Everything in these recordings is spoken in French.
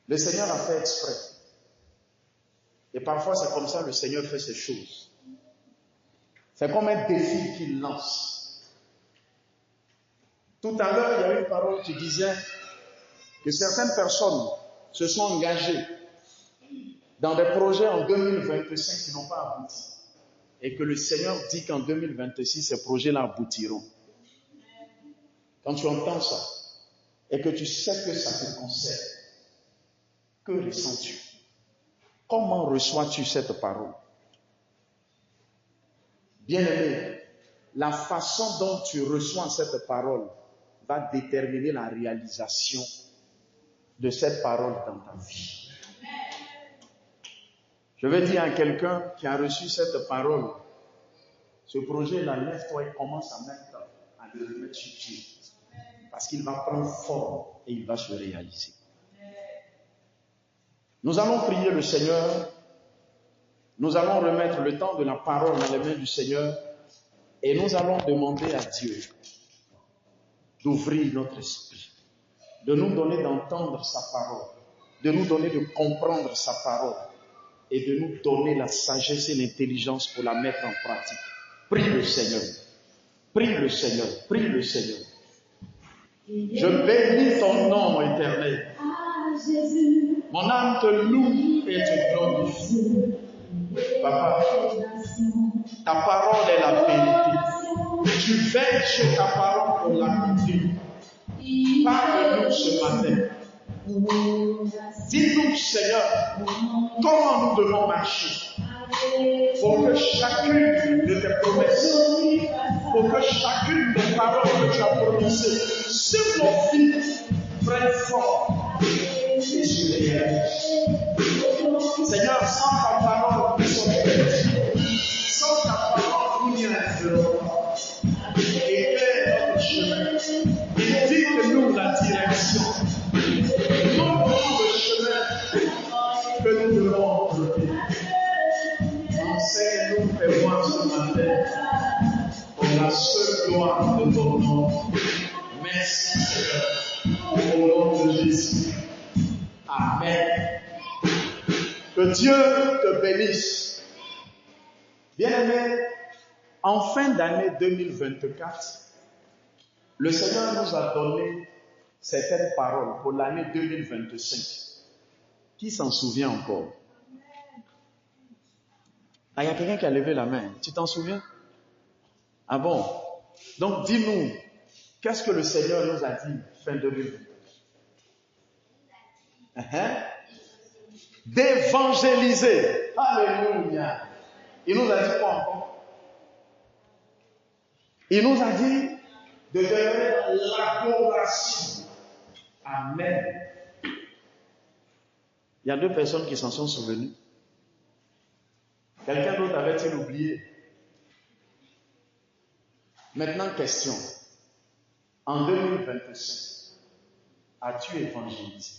Le Seigneur a fait exprès. Et parfois, c'est comme ça que le Seigneur fait ces choses. C'est comme un défi qu'il lance. Tout à l'heure, il y a une parole qui disait que certaines personnes se sont engagées dans des projets en 2025 qui n'ont pas abouti. Et que le Seigneur dit qu'en 2026, ces projets-là aboutiront. Quand tu entends ça, et que tu sais que ça te concerne, que ressens-tu? Comment reçois-tu cette parole? Bien-aimé, la façon dont tu reçois cette parole va déterminer la réalisation de cette parole dans ta vie. Je vais dire à quelqu'un qui a reçu cette parole, ce projet-là, lève-toi et commence à mettre à le remettre sur pied. Parce qu'il va prendre forme et il va se réaliser. Nous allons prier le Seigneur. Nous allons remettre le temps de la parole dans les mains du Seigneur. Et nous allons demander à Dieu d'ouvrir notre esprit, de nous donner d'entendre sa parole, de nous donner de comprendre sa parole et de nous donner la sagesse et l'intelligence pour la mettre en pratique. Prie le Seigneur. Prie le Seigneur. Prie le Seigneur. Je bénis ton nom éternel. Mon âme te loue et te glorifie. Papa, ta parole est la vérité. Tu veilles sur ta parole pour l'accomplir. Parle-nous ce matin. Dis-nous, Seigneur, comment nous devons marcher pour que chacune de tes promesses, pour que chacune des paroles que tu as prononcées sur nos vies prenne forme et se réalise. Seigneur, sans ta parole, nous sommes perdus. Sans ta parole, nous n'y arriverons pas. Éclaire notre chemin. Indique-nous la direction. Montre-nous le chemin que nous devons emprunter. Enseigne-nous, fais-moi ce matin, pour la seule gloire de ton nom. Merci, Seigneur, au nom de Jésus. Amen. Que Dieu te bénisse. Bien-aimé, en fin d'année 2024, le Seigneur nous a donné certaines paroles pour l'année 2025. Qui s'en souvient encore? Ah, il y a quelqu'un qui a levé la main. Tu t'en souviens? Ah bon? Donc dis-nous, qu'est-ce que le Seigneur nous a dit fin 2024? D'évangéliser. Alléluia. Il nous a dit quoi encore? Il nous a dit de demeurer dans l'adoration. Amen. Il y a deux personnes qui s'en sont souvenues. Quelqu'un d'autre avait-il oublié? Maintenant, question. En 2025, as-tu évangélisé?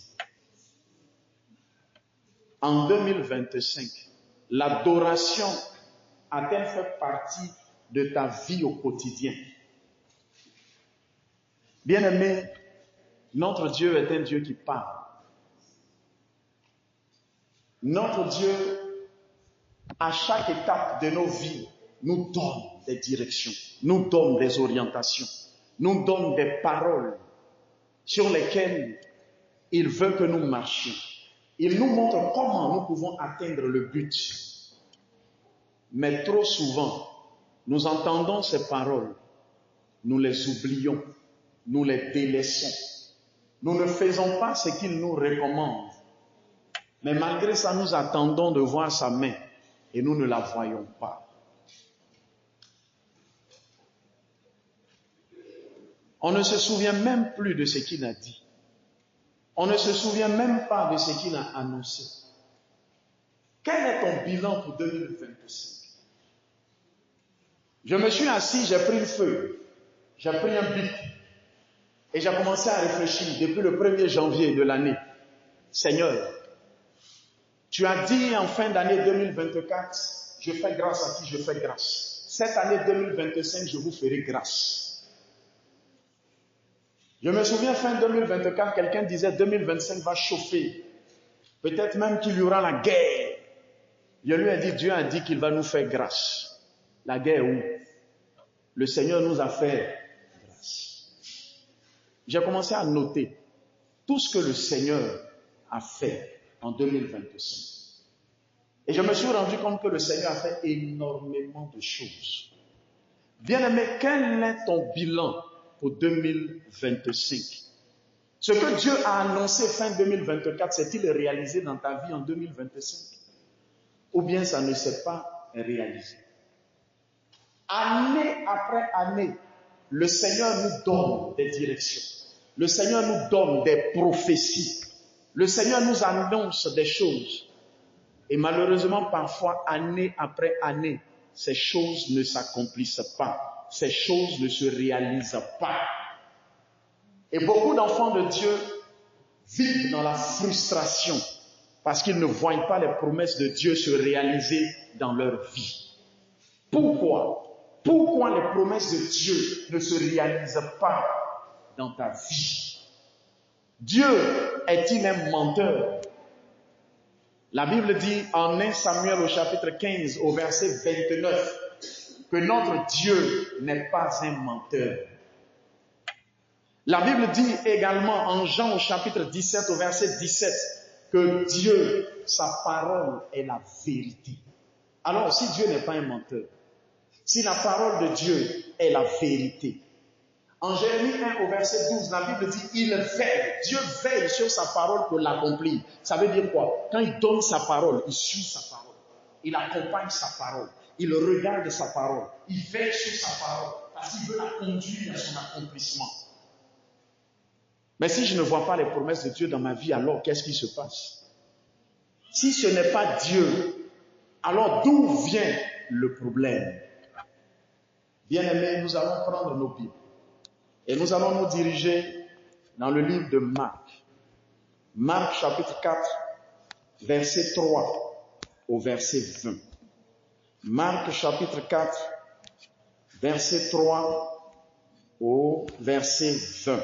En 2025, l'adoration a-t-elle fait partie de ta vie au quotidien? Bien-aimé, notre Dieu est un Dieu qui parle. Notre Dieu, à chaque étape de nos vies, nous donne des directions, nous donne des orientations, nous donne des paroles sur lesquelles il veut que nous marchions. Il nous montre comment nous pouvons atteindre le but. Mais trop souvent, nous entendons ces paroles, nous les oublions, nous les délaissons. Nous ne faisons pas ce qu'il nous recommande. Mais malgré ça, nous attendons de voir sa main et nous ne la voyons pas. On ne se souvient même plus de ce qu'il a dit. On ne se souvient même pas de ce qu'il a annoncé. Quel est ton bilan pour 2025? Je me suis assis, j'ai pris une feuille, j'ai pris un bic et j'ai commencé à réfléchir depuis le 1er janvier de l'année. Seigneur, tu as dit en fin d'année 2024, je fais grâce à qui je fais grâce. Cette année 2025, je vous ferai grâce. Je me souviens fin 2024, quelqu'un disait 2025 va chauffer. Peut-être même qu'il y aura la guerre. Je lui ai dit, Dieu a dit qu'il va nous faire grâce. La guerre où? Le Seigneur nous a fait grâce. J'ai commencé à noter tout ce que le Seigneur a fait en 2025. Et je me suis rendu compte que le Seigneur a fait énormément de choses. Bien-aimé, quel est ton bilan pour 2025? Ce que Dieu a annoncé fin 2024, s'est-il réalisé dans ta vie en 2025? Ou bien ça ne s'est pas réalisé? Année après année, le Seigneur nous donne des directions. Le Seigneur nous donne des prophéties. Le Seigneur nous annonce des choses. Et malheureusement, parfois, année après année, ces choses ne s'accomplissent pas. Ces choses ne se réalisent pas. Et beaucoup d'enfants de Dieu vivent dans la frustration parce qu'ils ne voient pas les promesses de Dieu se réaliser dans leur vie. Pourquoi? Pourquoi les promesses de Dieu ne se réalisent pas dans ta vie? Dieu est-il un menteur? La Bible dit en 1 Samuel au chapitre 15 au verset 29 que notre Dieu n'est pas un menteur. La Bible dit également en Jean au chapitre 17 au verset 17 que Dieu, sa parole est la vérité. Alors si Dieu n'est pas un menteur, si la parole de Dieu est la vérité, en Jérémie 1 au verset 12, la Bible dit il veille, Dieu veille sur sa parole pour l'accomplir. Ça veut dire quoi? Quand il donne sa parole, il suit sa parole, il accompagne sa parole, il regarde sa parole, il veille sur sa parole parce qu'il veut la conduire à son accomplissement. Mais si je ne vois pas les promesses de Dieu dans ma vie, alors qu'est-ce qui se passe? Si ce n'est pas Dieu, alors d'où vient le problème? Bien-aimés, nous allons prendre nos Bibles et nous allons nous diriger dans le livre de Marc. Marc chapitre 4, verset 3 au verset 20. Marc chapitre 4, verset 3 au verset 20.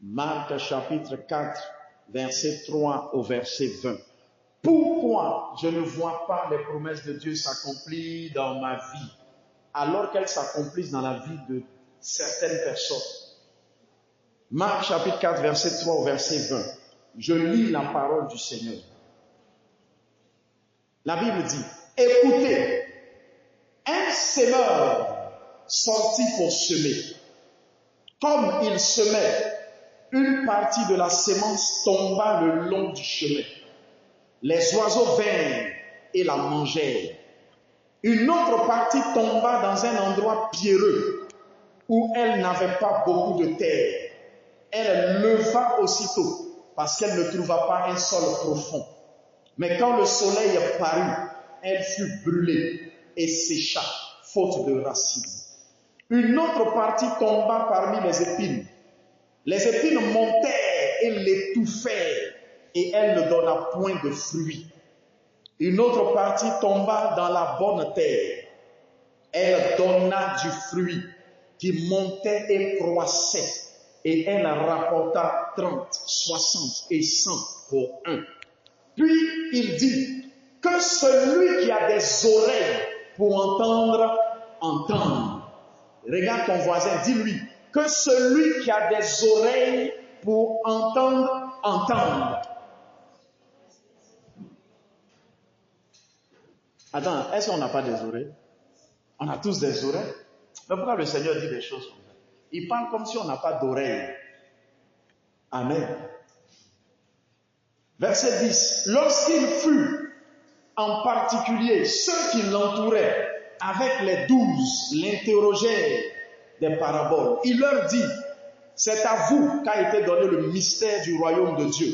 Marc chapitre 4, verset 3 au verset 20. Pourquoi je ne vois pas les promesses de Dieu s'accomplir dans ma vie alors qu'elles s'accomplissent dans la vie de certaines personnes? Marc chapitre 4, verset 3 au verset 20. Je lis la parole du Seigneur. La Bible dit, écoutez, un semeur sortit pour semer. Comme il semait, une partie de la semence tomba le long du chemin. Les oiseaux vinrent et la mangèrent. Une autre partie tomba dans un endroit pierreux où elle n'avait pas beaucoup de terre. Elle leva aussitôt parce qu'elle ne trouva pas un sol profond. Mais quand le soleil parut, elle fut brûlée et sécha, faute de racines. Une autre partie tomba parmi les épines. Les épines montèrent et l'étouffèrent, et elle ne donna point de fruits. Une autre partie tomba dans la bonne terre. Elle donna du fruit qui montait et croissait, et elle rapporta 30, 60 et 100 pour un. Puis il dit, que celui qui a des oreilles pour entendre, entende. Regarde ton voisin, dis-lui, que celui qui a des oreilles pour entendre, entende. Attends, est-ce qu'on n'a pas des oreilles? On a tous des oreilles. Mais pourquoi le Seigneur dit des choses comme ça? Il parle comme si on n'a pas d'oreilles. Amen. Verset 10. Lorsqu'il fut, en particulier, ceux qui l'entouraient, avec les 12, l'interrogèrent des paraboles. Il leur dit, c'est à vous qu'a été donné le mystère du royaume de Dieu.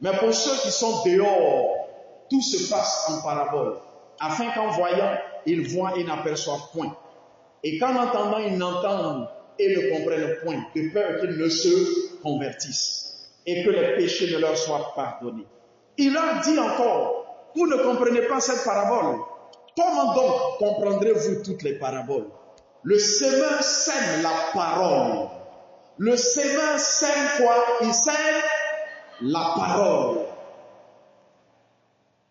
Mais pour ceux qui sont dehors, tout se passe en parabole, afin qu'en voyant, ils voient et n'aperçoivent point. Et qu'en entendant, ils n'entendent et ne comprennent point, de peur qu'ils ne se convertissent et que les péchés ne leur soient pardonnés. Il leur dit encore, vous ne comprenez pas cette parabole. Comment donc comprendrez-vous toutes les paraboles? Le semeur sème la parole. Le semeur sème quoi? Il sème la parole.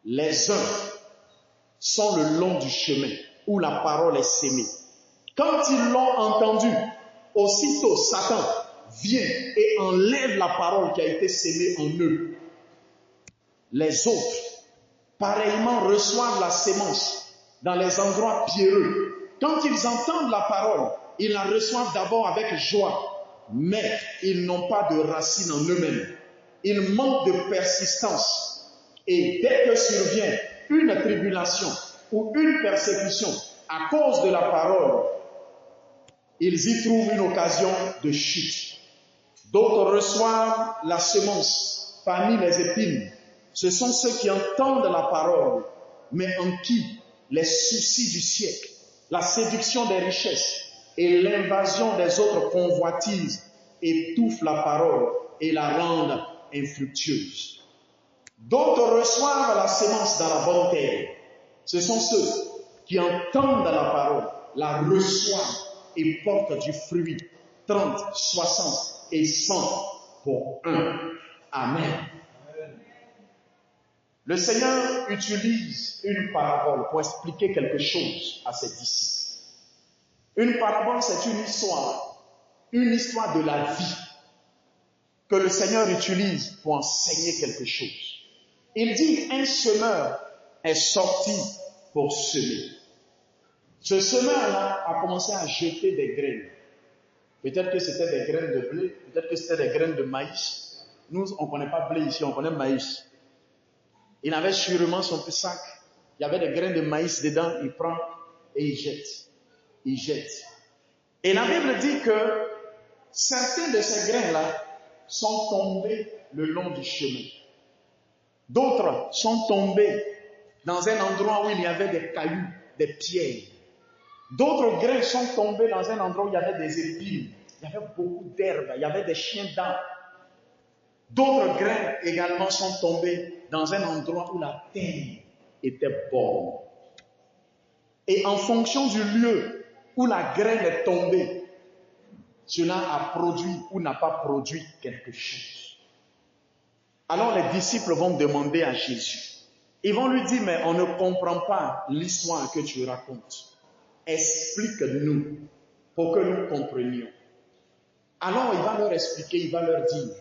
Les uns sont le long du chemin où la parole est sémée. Quand ils l'ont entendu, aussitôt Satan vient et enlève la parole qui a été sémée en eux. Les autres, pareillement, reçoivent la sémence dans les endroits pierreux. Quand ils entendent la parole, ils la reçoivent d'abord avec joie, mais ils n'ont pas de racine en eux-mêmes. Ils manquent de persistance. Et dès que survient une tribulation ou une persécution à cause de la parole, ils y trouvent une occasion de chute. D'autres reçoivent la semence parmi les épines. Ce sont ceux qui entendent la parole, mais en qui les soucis du siècle, la séduction des richesses et l'invasion des autres convoitises étouffent la parole et la rendent infructueuse. D'autres reçoivent la semence dans la bonne terre. Ce sont ceux qui entendent la parole, la reçoivent et portent du fruit 30, 60 et 100 pour un. Amen. Le Seigneur utilise une parabole pour expliquer quelque chose à ses disciples. Une parabole, c'est une histoire de la vie que le Seigneur utilise pour enseigner quelque chose. Il dit, un semeur est sorti pour semer. Ce semeur-là a commencé à jeter des graines. Peut-être que c'était des graines de blé, peut-être que c'était des graines de maïs. Nous, on ne connaît pas blé ici, on connaît maïs. Il avait sûrement son petit sac. Il y avait des graines de maïs dedans. Il prend et il jette. Il jette. Et la Bible dit que certains de ces grains-là sont tombés le long du chemin. D'autres sont tombés dans un endroit où il y avait des cailloux, des pierres. D'autres grains sont tombés dans un endroit où il y avait des épines. Il y avait beaucoup d'herbes. Il y avait des chiens dents. D'autres grains également sont tombés dans un endroit où la terre était bonne. Et en fonction du lieu où la graine est tombée, cela a produit ou n'a pas produit quelque chose. Alors les disciples vont demander à Jésus. Ils vont lui dire, mais on ne comprend pas l'histoire que tu racontes. Explique-nous pour que nous comprenions. Alors il va leur expliquer, il va leur dire,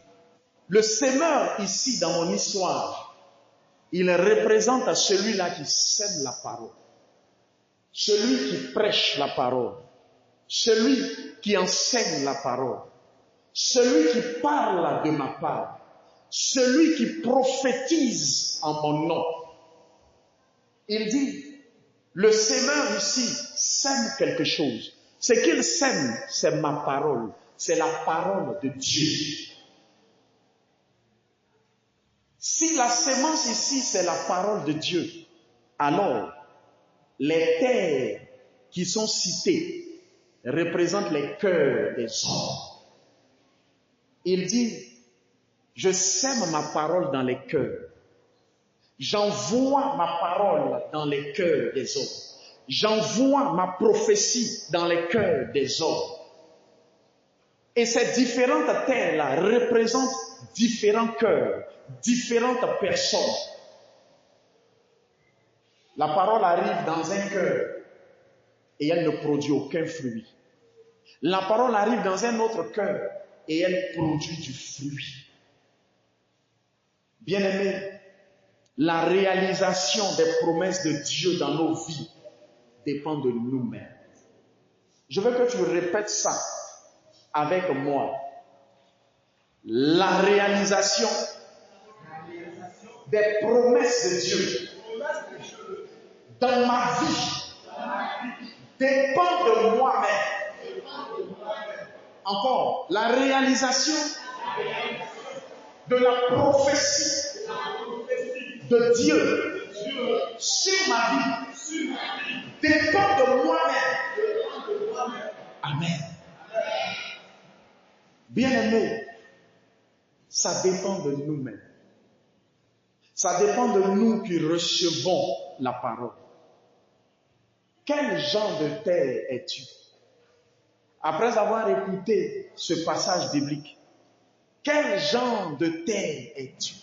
le semeur ici dans mon histoire, il représente à celui-là qui sème la parole, celui qui prêche la parole, celui qui enseigne la parole, celui qui parle de ma part, celui qui prophétise en mon nom. Il dit, le semeur ici sème quelque chose. Ce qu'il sème, c'est ma parole, c'est la parole de Dieu. Si la sémence ici, c'est la parole de Dieu, alors les terres qui sont citées représentent les cœurs des hommes. Il dit, je sème ma parole dans les cœurs. J'envoie ma parole dans les cœurs des hommes. J'envoie ma prophétie dans les cœurs des hommes. Et ces différentes terres-là représentent différents cœurs, différentes personnes. La parole arrive dans un cœur et elle ne produit aucun fruit. La parole arrive dans un autre cœur et elle produit du fruit. Bien-aimés, la réalisation des promesses de Dieu dans nos vies dépend de nous-mêmes. Je veux que tu répètes ça avec moi. La réalisation des promesses de Dieu dans ma vie dépend de moi-même. Encore, la réalisation de la prophétie de Dieu sur ma vie dépend de moi-même. Amen. Bien-aimés, ça dépend de nous-mêmes. Ça dépend de nous qui recevons la parole. Quel genre de terre es-tu? Après avoir écouté ce passage biblique, quel genre de terre es-tu?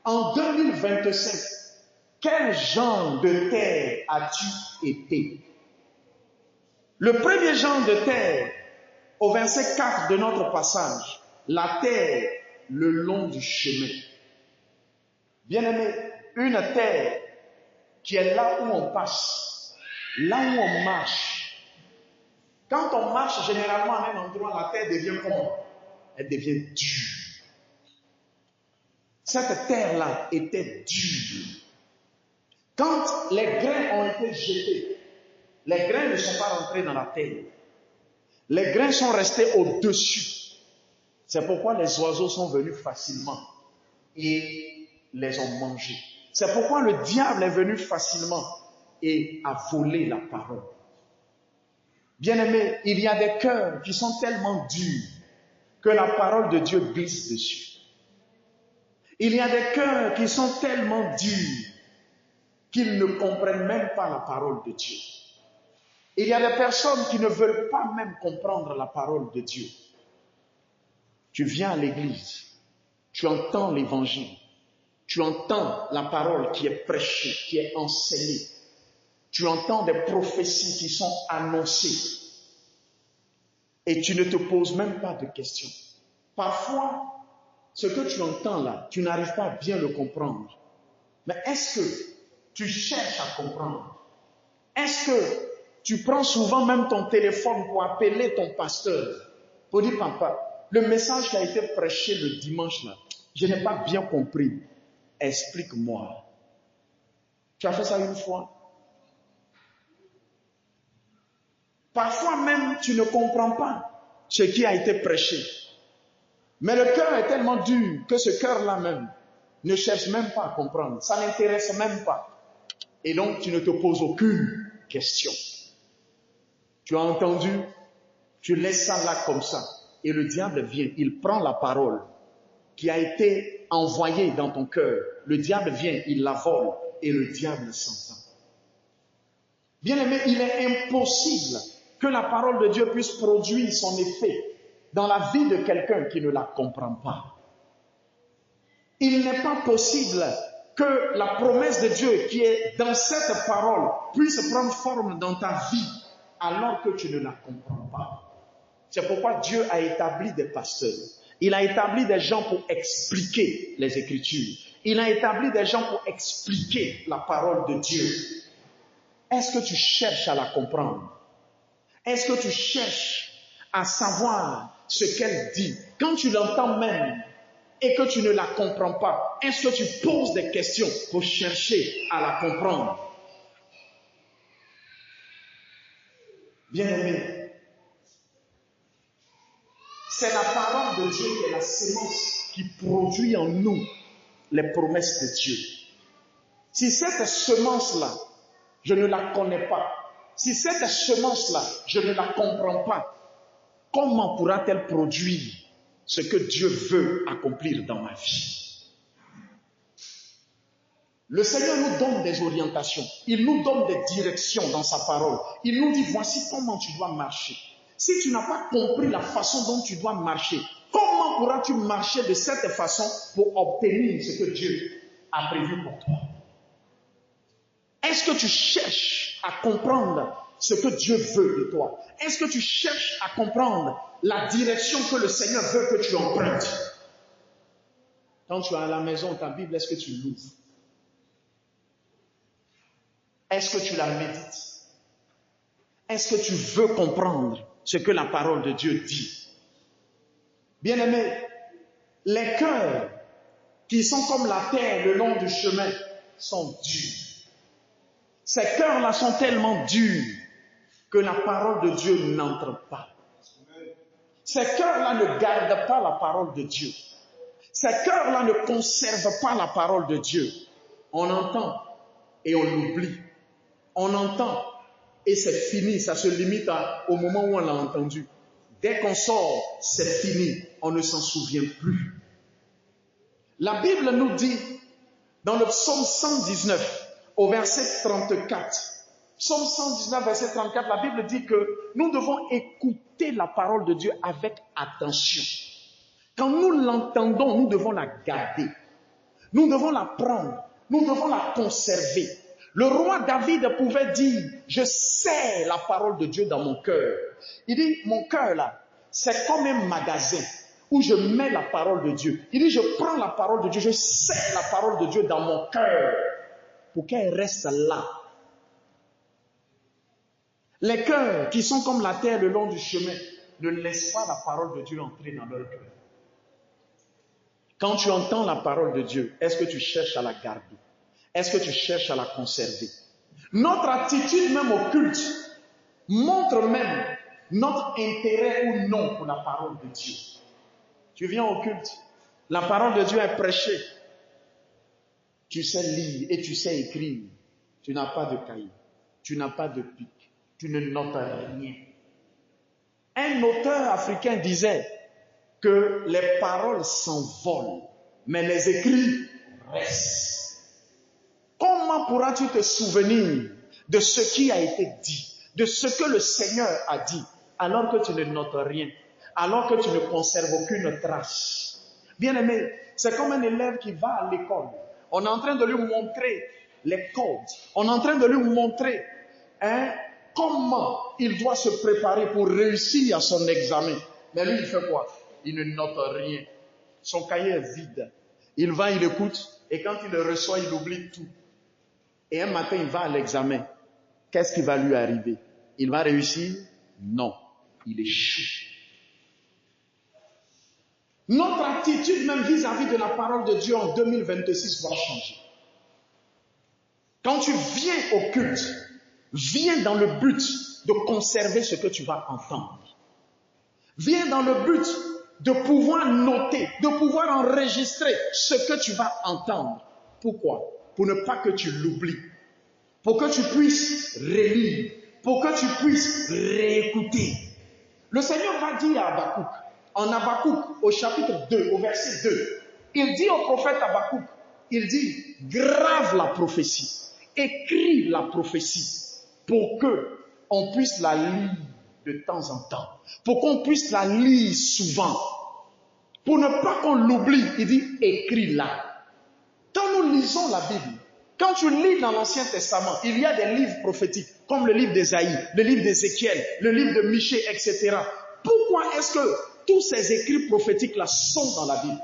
En 2025, quel genre de terre as-tu été? Le premier genre de terre, au verset 4 de notre passage, la terre le long du chemin. Bien-aimé, une terre qui est là où on passe, là où on marche. Quand on marche généralement à un endroit, la terre devient comment? Elle devient dure. Cette terre-là était dure. Quand les grains ont été jetés, les grains ne sont pas rentrés dans la terre. Les grains sont restés au-dessus. C'est pourquoi les oiseaux sont venus facilement et les ont mangés. C'est pourquoi le diable est venu facilement et a volé la parole. Bien-aimés, il y a des cœurs qui sont tellement durs que la parole de Dieu glisse dessus. Il y a des cœurs qui sont tellement durs qu'ils ne comprennent même pas la parole de Dieu. Il y a des personnes qui ne veulent pas même comprendre la parole de Dieu. Tu viens à l'église, tu entends l'évangile, tu entends la parole qui est prêchée, qui est enseignée. Tu entends des prophéties qui sont annoncées et tu ne te poses même pas de questions. Parfois, ce que tu entends là, tu n'arrives pas à bien le comprendre. Mais est-ce que tu cherches à comprendre? Est-ce que tu prends souvent même ton téléphone pour appeler ton pasteur, pour dire, papa, le message qui a été prêché le dimanche là, je n'ai pas bien compris. Explique-moi. Tu as fait ça une fois? Parfois même, tu ne comprends pas ce qui a été prêché. Mais le cœur est tellement dur que ce cœur-là même ne cherche même pas à comprendre. Ça n'intéresse même pas. Et donc, tu ne te poses aucune question. Tu as entendu, tu laisses ça là comme ça. Et le diable vient, il prend la parole qui a été envoyée dans ton cœur. Le diable vient, il la vole et le diable s'entend. Bien-aimé, il est impossible que la parole de Dieu puisse produire son effet dans la vie de quelqu'un qui ne la comprend pas. Il n'est pas possible que la promesse de Dieu qui est dans cette parole puisse prendre forme dans ta vie alors que tu ne la comprends pas. C'est pourquoi Dieu a établi des pasteurs. Il a établi des gens pour expliquer les Écritures. Il a établi des gens pour expliquer la parole de Dieu. Est-ce que tu cherches à la comprendre? Est-ce que tu cherches à savoir ce qu'elle dit? Quand tu l'entends même et que tu ne la comprends pas, est-ce que tu poses des questions pour chercher à la comprendre? Bien-aimé, c'est la parole de Dieu qui est la sémence qui produit en nous les promesses de Dieu. Si cette semence-là, je ne la connais pas, si cette semence-là, je ne la comprends pas, comment pourra-t-elle produire ce que Dieu veut accomplir dans ma vie? Le Seigneur nous donne des orientations, il nous donne des directions dans sa parole. Il nous dit, voici comment tu dois marcher. Si tu n'as pas compris la façon dont tu dois marcher, comment pourras-tu marcher de cette façon pour obtenir ce que Dieu a prévu pour toi? Est-ce que tu cherches à comprendre ce que Dieu veut de toi? Est-ce que tu cherches à comprendre la direction que le Seigneur veut que tu empruntes? Quand tu es à la maison, ta Bible, est-ce que tu l'ouvres? Est-ce que tu la médites? Est-ce que tu veux comprendre ce que la parole de Dieu dit? Bien-aimés, les cœurs qui sont comme la terre le long du chemin sont durs. Ces cœurs-là sont tellement durs que la parole de Dieu n'entre pas. Ces cœurs-là ne gardent pas la parole de Dieu. Ces cœurs-là ne conservent pas la parole de Dieu. On entend et on l'oublie. On entend et c'est fini. Ça se limite au moment où on l'a entendu. Dès qu'on sort, c'est fini. On ne s'en souvient plus. La Bible nous dit, dans le psaume 119, au verset 34, psaume 119, verset 34, la Bible dit que nous devons écouter la parole de Dieu avec attention. Quand nous l'entendons, nous devons la garder. Nous devons la prendre Nous devons la conserver. Le roi David pouvait dire, je sais la parole de Dieu dans mon cœur. Il dit, mon cœur là, c'est comme un magasin où je mets la parole de Dieu. Il dit, je prends la parole de Dieu, je sais la parole de Dieu dans mon cœur pour qu'elle reste là. Les cœurs qui sont comme la terre le long du chemin ne laissent pas la parole de Dieu entrer dans leur cœur. Quand tu entends la parole de Dieu, est-ce que tu cherches à la garder? Est-ce que tu cherches à la conserver? Notre attitude même au culte montre même notre intérêt ou non pour la parole de Dieu. Tu viens au culte, la parole de Dieu est prêchée. Tu sais lire et tu sais écrire. Tu n'as pas de cahier, tu n'as pas de pic, tu ne notes rien. Un auteur africain disait que les paroles s'envolent, mais les écrits restent. Comment pourras-tu te souvenir de ce qui a été dit, de ce que le Seigneur a dit, alors que tu ne notes rien, alors que tu ne conserves aucune trace? Bien-aimé, c'est comme un élève qui va à l'école. On est en train de lui montrer les codes. On est en train de lui montrer comment il doit se préparer pour réussir à son examen. Mais lui, il fait quoi? Il ne note rien. Son cahier est vide. Il va, il écoute, et quand il le reçoit, il oublie tout. Et un matin, il va à l'examen. Qu'est-ce qui va lui arriver? Il va réussir? Non. Il échoue. Notre attitude même vis-à-vis de la parole de Dieu en 2026 va changer. Quand tu viens au culte, viens dans le but de conserver ce que tu vas entendre. Viens dans le but de pouvoir noter, de pouvoir enregistrer ce que tu vas entendre. Pourquoi? Pour ne pas que tu l'oublies. Pour que tu puisses relire. Pour que tu puisses réécouter. Le Seigneur va dire à Habakkuk, en Habakkuk, au chapitre 2, au verset 2, il dit au prophète Habakkuk, il dit, grave la prophétie, écris la prophétie, pour que on puisse la lire de temps en temps, pour qu'on puisse la lire souvent, pour ne pas qu'on l'oublie, il dit, écris-la. Quand nous lisons la Bible, quand tu lis dans l'Ancien Testament, il y a des livres prophétiques, comme le livre d'Ésaïe, le livre d'Ézéchiel, le livre de Michée, etc. Pourquoi est-ce que tous ces écrits prophétiques-là sont dans la Bible?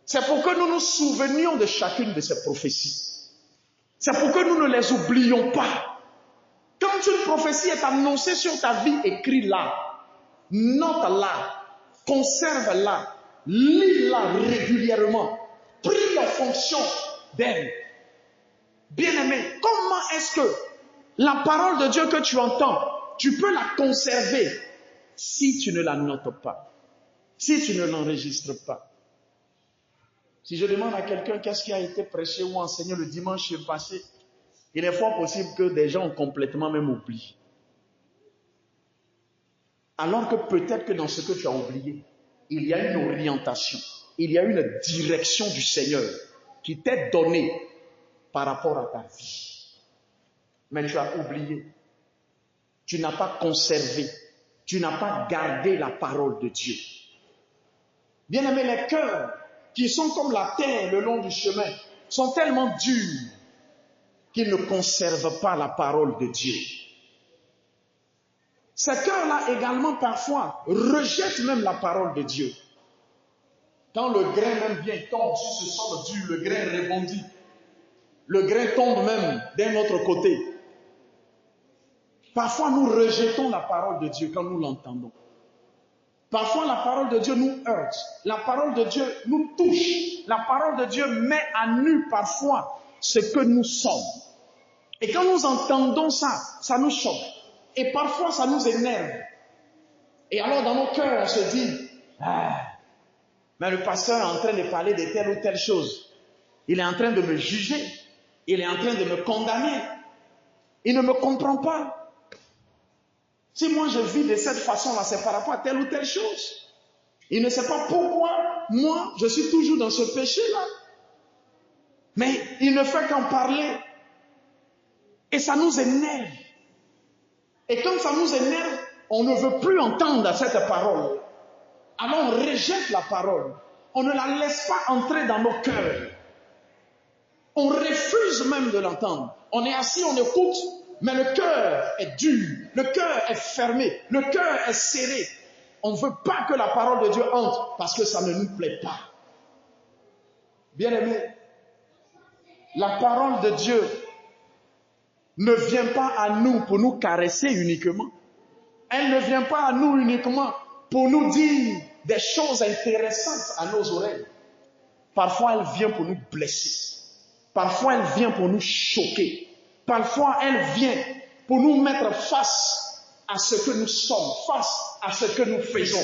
C'est pour que nous nous souvenions de chacune de ces prophéties. C'est pour que nous ne les oublions pas. Quand une prophétie est annoncée sur ta vie, écris-la, note-la, conserve-la, lis-la régulièrement, prie en fonction d'elle. Bien-aimé, comment est-ce que la parole de Dieu que tu entends, tu peux la conserver si tu ne la notes pas, si tu ne l'enregistres pas? Si je demande à quelqu'un qu'est-ce qui a été prêché ou enseigné le dimanche passé, il est fort possible que des gens ont complètement même oublié. Alors que peut-être que dans ce que tu as oublié, il y a une orientation, il y a une direction du Seigneur qui t'est donnée par rapport à ta vie. Mais tu as oublié. Tu n'as pas conservé. Tu n'as pas gardé la parole de Dieu. Bien-aimés, les cœurs qui sont comme la terre le long du chemin sont tellement durs qu'ils ne conservent pas la parole de Dieu. Ces cœurs-là également parfois rejettent même la parole de Dieu. Quand le grain même vient, tombe sur ce sol dur, le grain rebondit. Le grain tombe même d'un autre côté. Parfois nous rejetons la parole de Dieu quand nous l'entendons. Parfois la parole de Dieu nous heurte. La parole de Dieu nous touche. La parole de Dieu met à nu parfois ce que nous sommes. Et quand nous entendons ça, ça nous choque. Et parfois ça nous énerve. Et alors dans nos cœurs on se dit, mais le pasteur est en train de parler de telle ou telle chose. Il est en train de me juger. Il est en train de me condamner. Il ne me comprend pas. Si moi je vis de cette façon-là, c'est par rapport à telle ou telle chose. Il ne sait pas pourquoi moi je suis toujours dans ce péché-là. Mais il ne fait qu'en parler. Et ça nous énerve. Et quand ça nous énerve, on ne veut plus entendre cette parole. Alors on rejette la parole. On ne la laisse pas entrer dans nos cœurs. On refuse même de l'entendre. On est assis, on écoute, mais le cœur est dur, le cœur est fermé, le cœur est serré. On ne veut pas que la parole de Dieu entre parce que ça ne nous plaît pas. Bien-aimés, la parole de Dieu ne vient pas à nous pour nous caresser uniquement. Elle ne vient pas à nous uniquement pour nous dire des choses intéressantes à nos oreilles. Parfois, elle vient pour nous blesser. Parfois, elle vient pour nous choquer. Parfois, elle vient pour nous mettre face à ce que nous sommes, face à ce que nous faisons.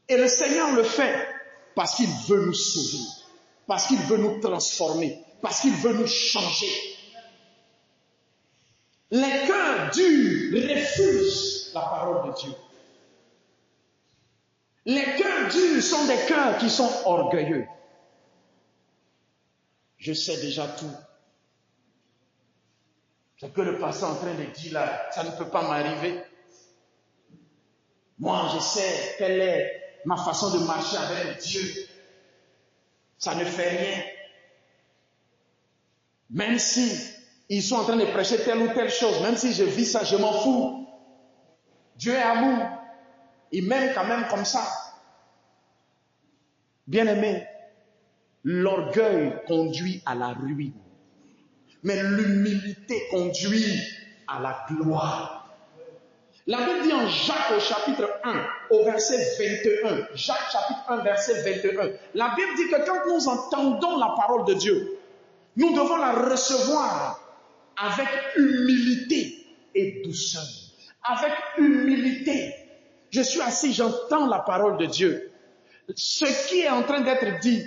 Et le Seigneur le fait parce qu'il veut nous sauver, parce qu'il veut nous transformer, parce qu'il veut nous changer. Les cœurs durs refusent la parole de Dieu. Les cœurs durs sont des cœurs qui sont orgueilleux. Je sais déjà tout. Ce que le pasteur est en train de dire là, ça ne peut pas m'arriver. Moi, je sais quelle est ma façon de marcher avec Dieu. Ça ne fait rien. Même si ils sont en train de prêcher telle ou telle chose, même si je vis ça, je m'en fous. Dieu est amour. Il m'aime quand même comme ça. Bien-aimé, l'orgueil conduit à la ruine. Mais l'humilité conduit à la gloire. La Bible dit en Jacques au chapitre 1, au verset 21, Jacques chapitre 1, verset 21, la Bible dit que quand nous entendons la parole de Dieu, nous devons la recevoir avec humilité et douceur. Avec humilité. Je suis assis, j'entends la parole de Dieu. Ce qui est en train d'être dit,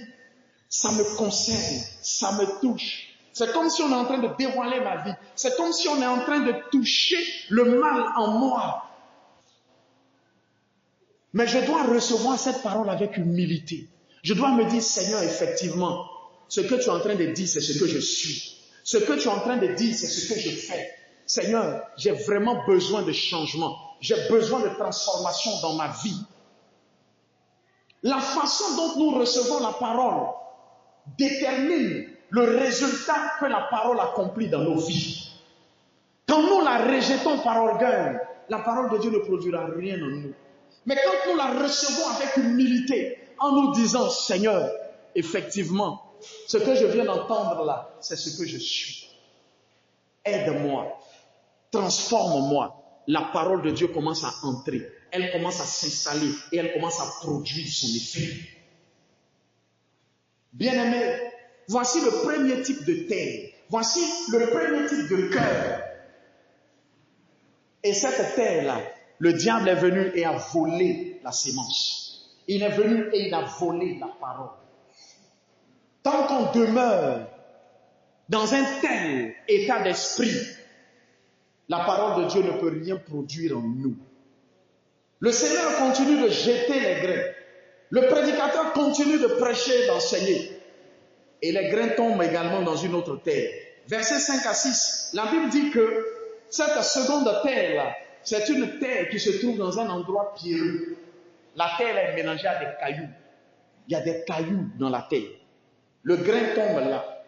ça me concerne, ça me touche. C'est comme si on est en train de dévoiler ma vie. C'est comme si on est en train de toucher le mal en moi. Mais je dois recevoir cette parole avec humilité. Je dois me dire, Seigneur, effectivement, ce que tu es en train de dire, c'est ce que je suis. Ce que tu es en train de dire, c'est ce que je fais. Seigneur, j'ai vraiment besoin de changement. J'ai besoin de transformation dans ma vie. La façon dont nous recevons la parole détermine le résultat que la parole accomplit dans nos vies. Quand nous la rejetons par orgueil, la parole de Dieu ne produira rien en nous. Mais quand nous la recevons avec humilité, en nous disant, Seigneur, effectivement, ce que je viens d'entendre là, c'est ce que je suis. Aide-moi, transforme-moi. La parole de Dieu commence à entrer, elle commence à s'installer et elle commence à produire son effet. Bien-aimés, voici le premier type de terre. Voici le premier type de cœur. Et cette terre-là, le diable est venu et a volé la sémence. Il est venu et il a volé la parole. Tant qu'on demeure dans un tel état d'esprit, la parole de Dieu ne peut rien produire en nous. Le Seigneur continue de jeter les grains. Le prédicateur continue de prêcher, d'enseigner. Et les grains tombent également dans une autre terre. Versets 5 à 6, la Bible dit que cette seconde terre-là, c'est une terre qui se trouve dans un endroit pierreux. La terre est mélangée à des cailloux. Il y a des cailloux dans la terre. Le grain tombe là.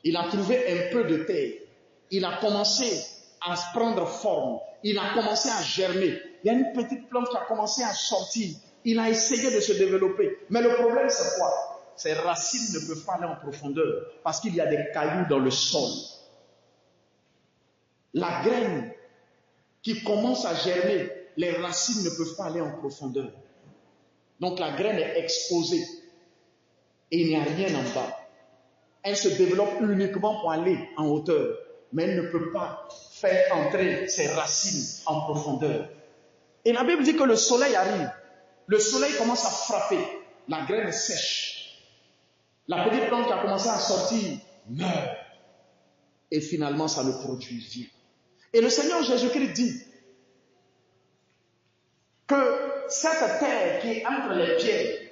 Il a trouvé un peu de terre. Il a commencé à prendre forme. Il a commencé à germer. Il y a une petite plante qui a commencé à sortir. Il a essayé de se développer. Mais le problème, c'est quoi? Ses racines ne peuvent pas aller en profondeur parce qu'il y a des cailloux dans le sol. La graine qui commence à germer, les racines ne peuvent pas aller en profondeur. Donc la graine est exposée et il n'y a rien en bas. Elle se développe uniquement pour aller en hauteur, mais elle ne peut pas faire entrer ses racines en profondeur. Et la Bible dit que le soleil arrive. Le soleil commence à frapper. La graine sèche. La petite plante qui a commencé à sortir meurt. Et finalement, ça ne produit rien. Et le Seigneur Jésus-Christ dit que cette terre qui est entre les pierres,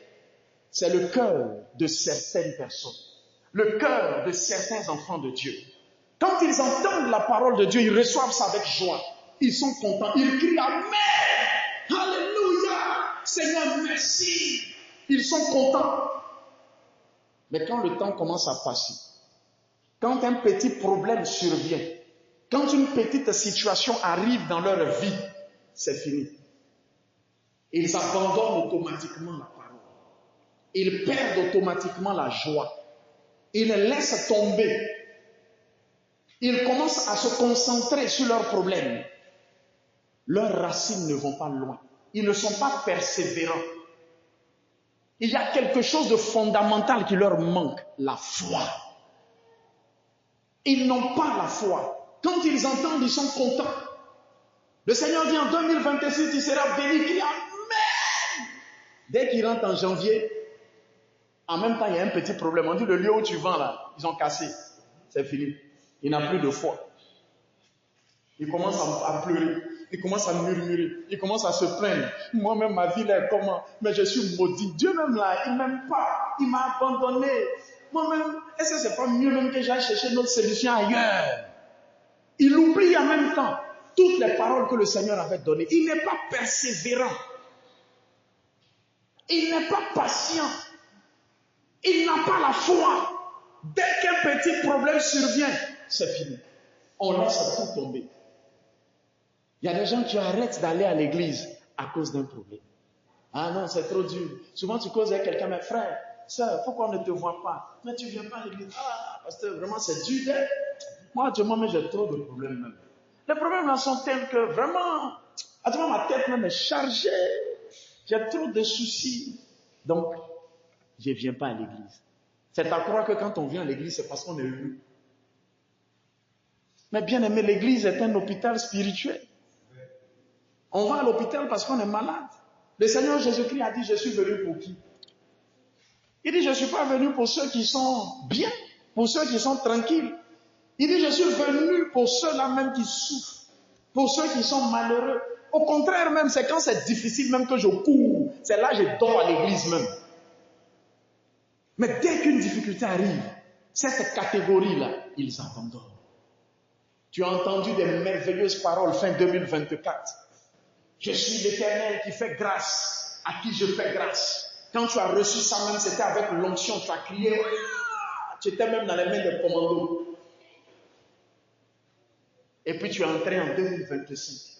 c'est le cœur de certaines personnes. Le cœur de certains enfants de Dieu. Quand ils entendent la parole de Dieu, ils reçoivent ça avec joie. Ils sont contents. Ils crient Amen. Alléluia. Seigneur, merci. Ils sont contents. Mais quand le temps commence à passer, quand un petit problème survient, quand une petite situation arrive dans leur vie, c'est fini. Ils abandonnent automatiquement la parole. Ils perdent automatiquement la joie. Ils laissent tomber. Ils commencent à se concentrer sur leurs problèmes. Leurs racines ne vont pas loin. Ils ne sont pas persévérants. Il y a quelque chose de fondamental qui leur manque, la foi. Ils n'ont pas la foi. Quand ils entendent, ils sont contents. Le Seigneur dit en 2026, il sera béni, crie Amen. Dès qu'il rentre en janvier, en même temps, il y a un petit problème. On dit le lieu où tu vends là, ils ont cassé. C'est fini. Il n'a plus de foi. Il commence à pleurer. Il commence à murmurer. Il commence à se plaindre. Moi-même, ma vie là est comment? Mais je suis maudit. Dieu même là, il ne m'aime pas. Il m'a abandonné. Moi-même, est-ce que c'est pas mieux même que j'aille chercher notre solution ailleurs? Il oublie en même temps toutes les paroles que le Seigneur avait données. Il n'est pas persévérant. Il n'est pas patient. Il n'a pas la foi. Dès qu'un petit problème survient, c'est fini. On laisse tout tomber. Il y a des gens qui arrêtent d'aller à l'église à cause d'un problème. Ah non, c'est trop dur. Souvent tu causes avec quelqu'un, mais frère, sœur, pourquoi on ne te voit pas? Mais tu ne viens pas à l'église. Ah, parce que vraiment c'est dur. Moi, actuellement, j'ai trop de problèmes même. Les problèmes là sont tels que vraiment, actuellement ma tête même est chargée. J'ai trop de soucis. Donc, je ne viens pas à l'église. C'est à croire que quand on vient à l'église, c'est parce qu'on est heureux. Mais bien aimé, l'église est un hôpital spirituel. On va à l'hôpital parce qu'on est malade. Le Seigneur Jésus-Christ a dit, je suis venu pour qui? Il dit, je ne suis pas venu pour ceux qui sont bien, pour ceux qui sont tranquilles. Il dit, je suis venu pour ceux-là même qui souffrent, pour ceux qui sont malheureux. Au contraire même, c'est quand c'est difficile même que je cours. C'est là que je dors à l'église même. Mais dès qu'une difficulté arrive, cette catégorie-là, ils abandonnent. Tu as entendu des merveilleuses paroles fin 2024. Je suis l'Éternel qui fait grâce, à qui je fais grâce. Quand tu as reçu ça même, c'était avec l'onction, tu as crié, tu étais même dans les mains des commandos. Et puis tu es entré en 2025.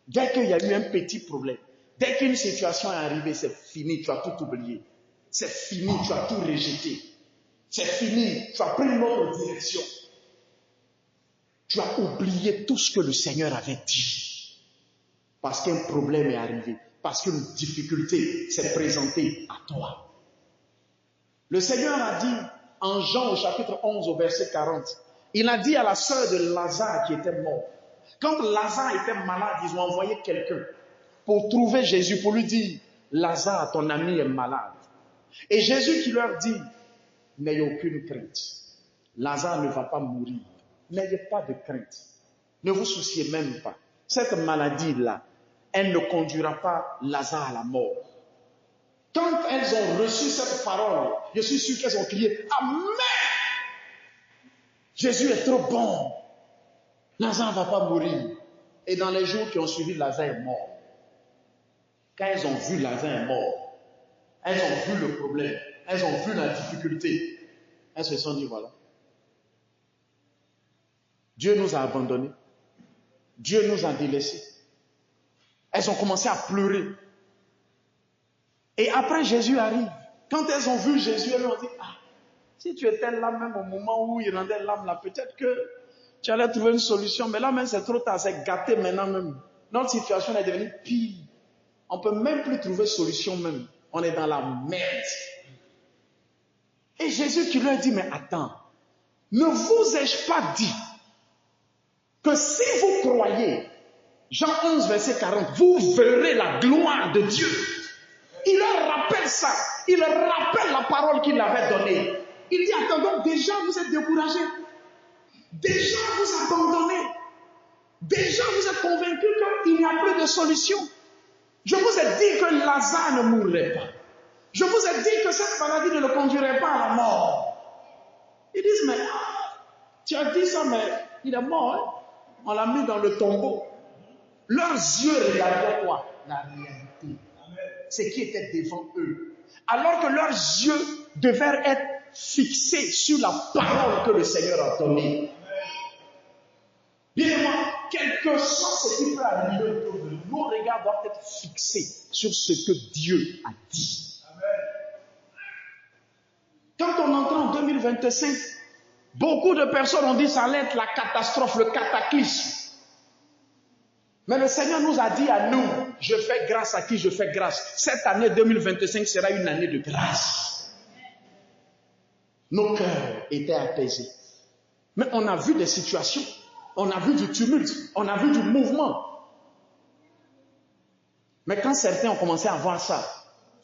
Dès qu'il y a eu un petit problème, dès qu'une situation est arrivée, c'est fini, tu as tout oublié. C'est fini, tu as tout rejeté. C'est fini, tu as pris une autre direction. Tu as oublié tout ce que le Seigneur avait dit. Parce qu'un problème est arrivé. Parce qu'une difficulté s'est présentée à toi. Le Seigneur a dit en Jean au chapitre 11 au verset 40. Il a dit à la sœur de Lazare qui était mort. Quand Lazare était malade, ils ont envoyé quelqu'un pour trouver Jésus, pour lui dire, Lazare, ton ami est malade. Et Jésus qui leur dit, n'ayez aucune crainte. Lazare ne va pas mourir. N'ayez pas de crainte. Ne vous souciez même pas. Cette maladie-là, elle ne conduira pas Lazare à la mort. Quand elles ont reçu cette parole, je suis sûr qu'elles ont crié « Amen !» Jésus est trop bon. Lazare ne va pas mourir. Et dans les jours qui ont suivi, Lazare est mort. Quand elles ont vu Lazare est mort, elles ont vu le problème, elles ont vu la difficulté, elles se sont dit voilà. Dieu nous a abandonnés. Dieu nous a délaissés. Elles ont commencé à pleurer. Et après, Jésus arrive. Quand elles ont vu Jésus, elles ont dit, ah, si tu étais là même au moment où il rendait l'âme là, peut-être que tu allais trouver une solution. Mais là même, c'est trop tard, c'est gâté maintenant même. Notre situation est devenue pire. On ne peut même plus trouver solution même. On est dans la merde. Et Jésus qui leur dit, mais attends, ne vous ai-je pas dit que si vous croyez, Jean 11, verset 40, vous verrez la gloire de Dieu. Il leur rappelle ça. Il leur rappelle la parole qu'il avait donnée. Il dit, attends, donc déjà vous êtes découragés. Déjà vous abandonnez. Déjà vous êtes convaincus qu'il n'y a plus de solution. Je vous ai dit que Lazare ne mourrait pas. Je vous ai dit que cette maladie ne le conduirait pas à la mort. Ils disent, mais tu as dit ça, mais il est mort. Hein? On l'a mis dans le tombeau. Leurs yeux regardaient quoi? La réalité. Ce qui était devant eux. Alors que leurs yeux devaient être fixé sur la parole que le Seigneur a donnée. Bien-aimés, quel que soit ce qui peut arriver autour de nous, nos regards doivent être fixés sur ce que Dieu a dit. Quand on entre en 2025, beaucoup de personnes ont dit que ça allait être la catastrophe, le cataclysme. Mais le Seigneur nous a dit à nous, je fais grâce à qui je fais grâce. Cette année 2025 sera une année de grâce. Nos cœurs étaient apaisés. Mais on a vu des situations, on a vu du tumulte, on a vu du mouvement. Mais quand certains ont commencé à voir ça,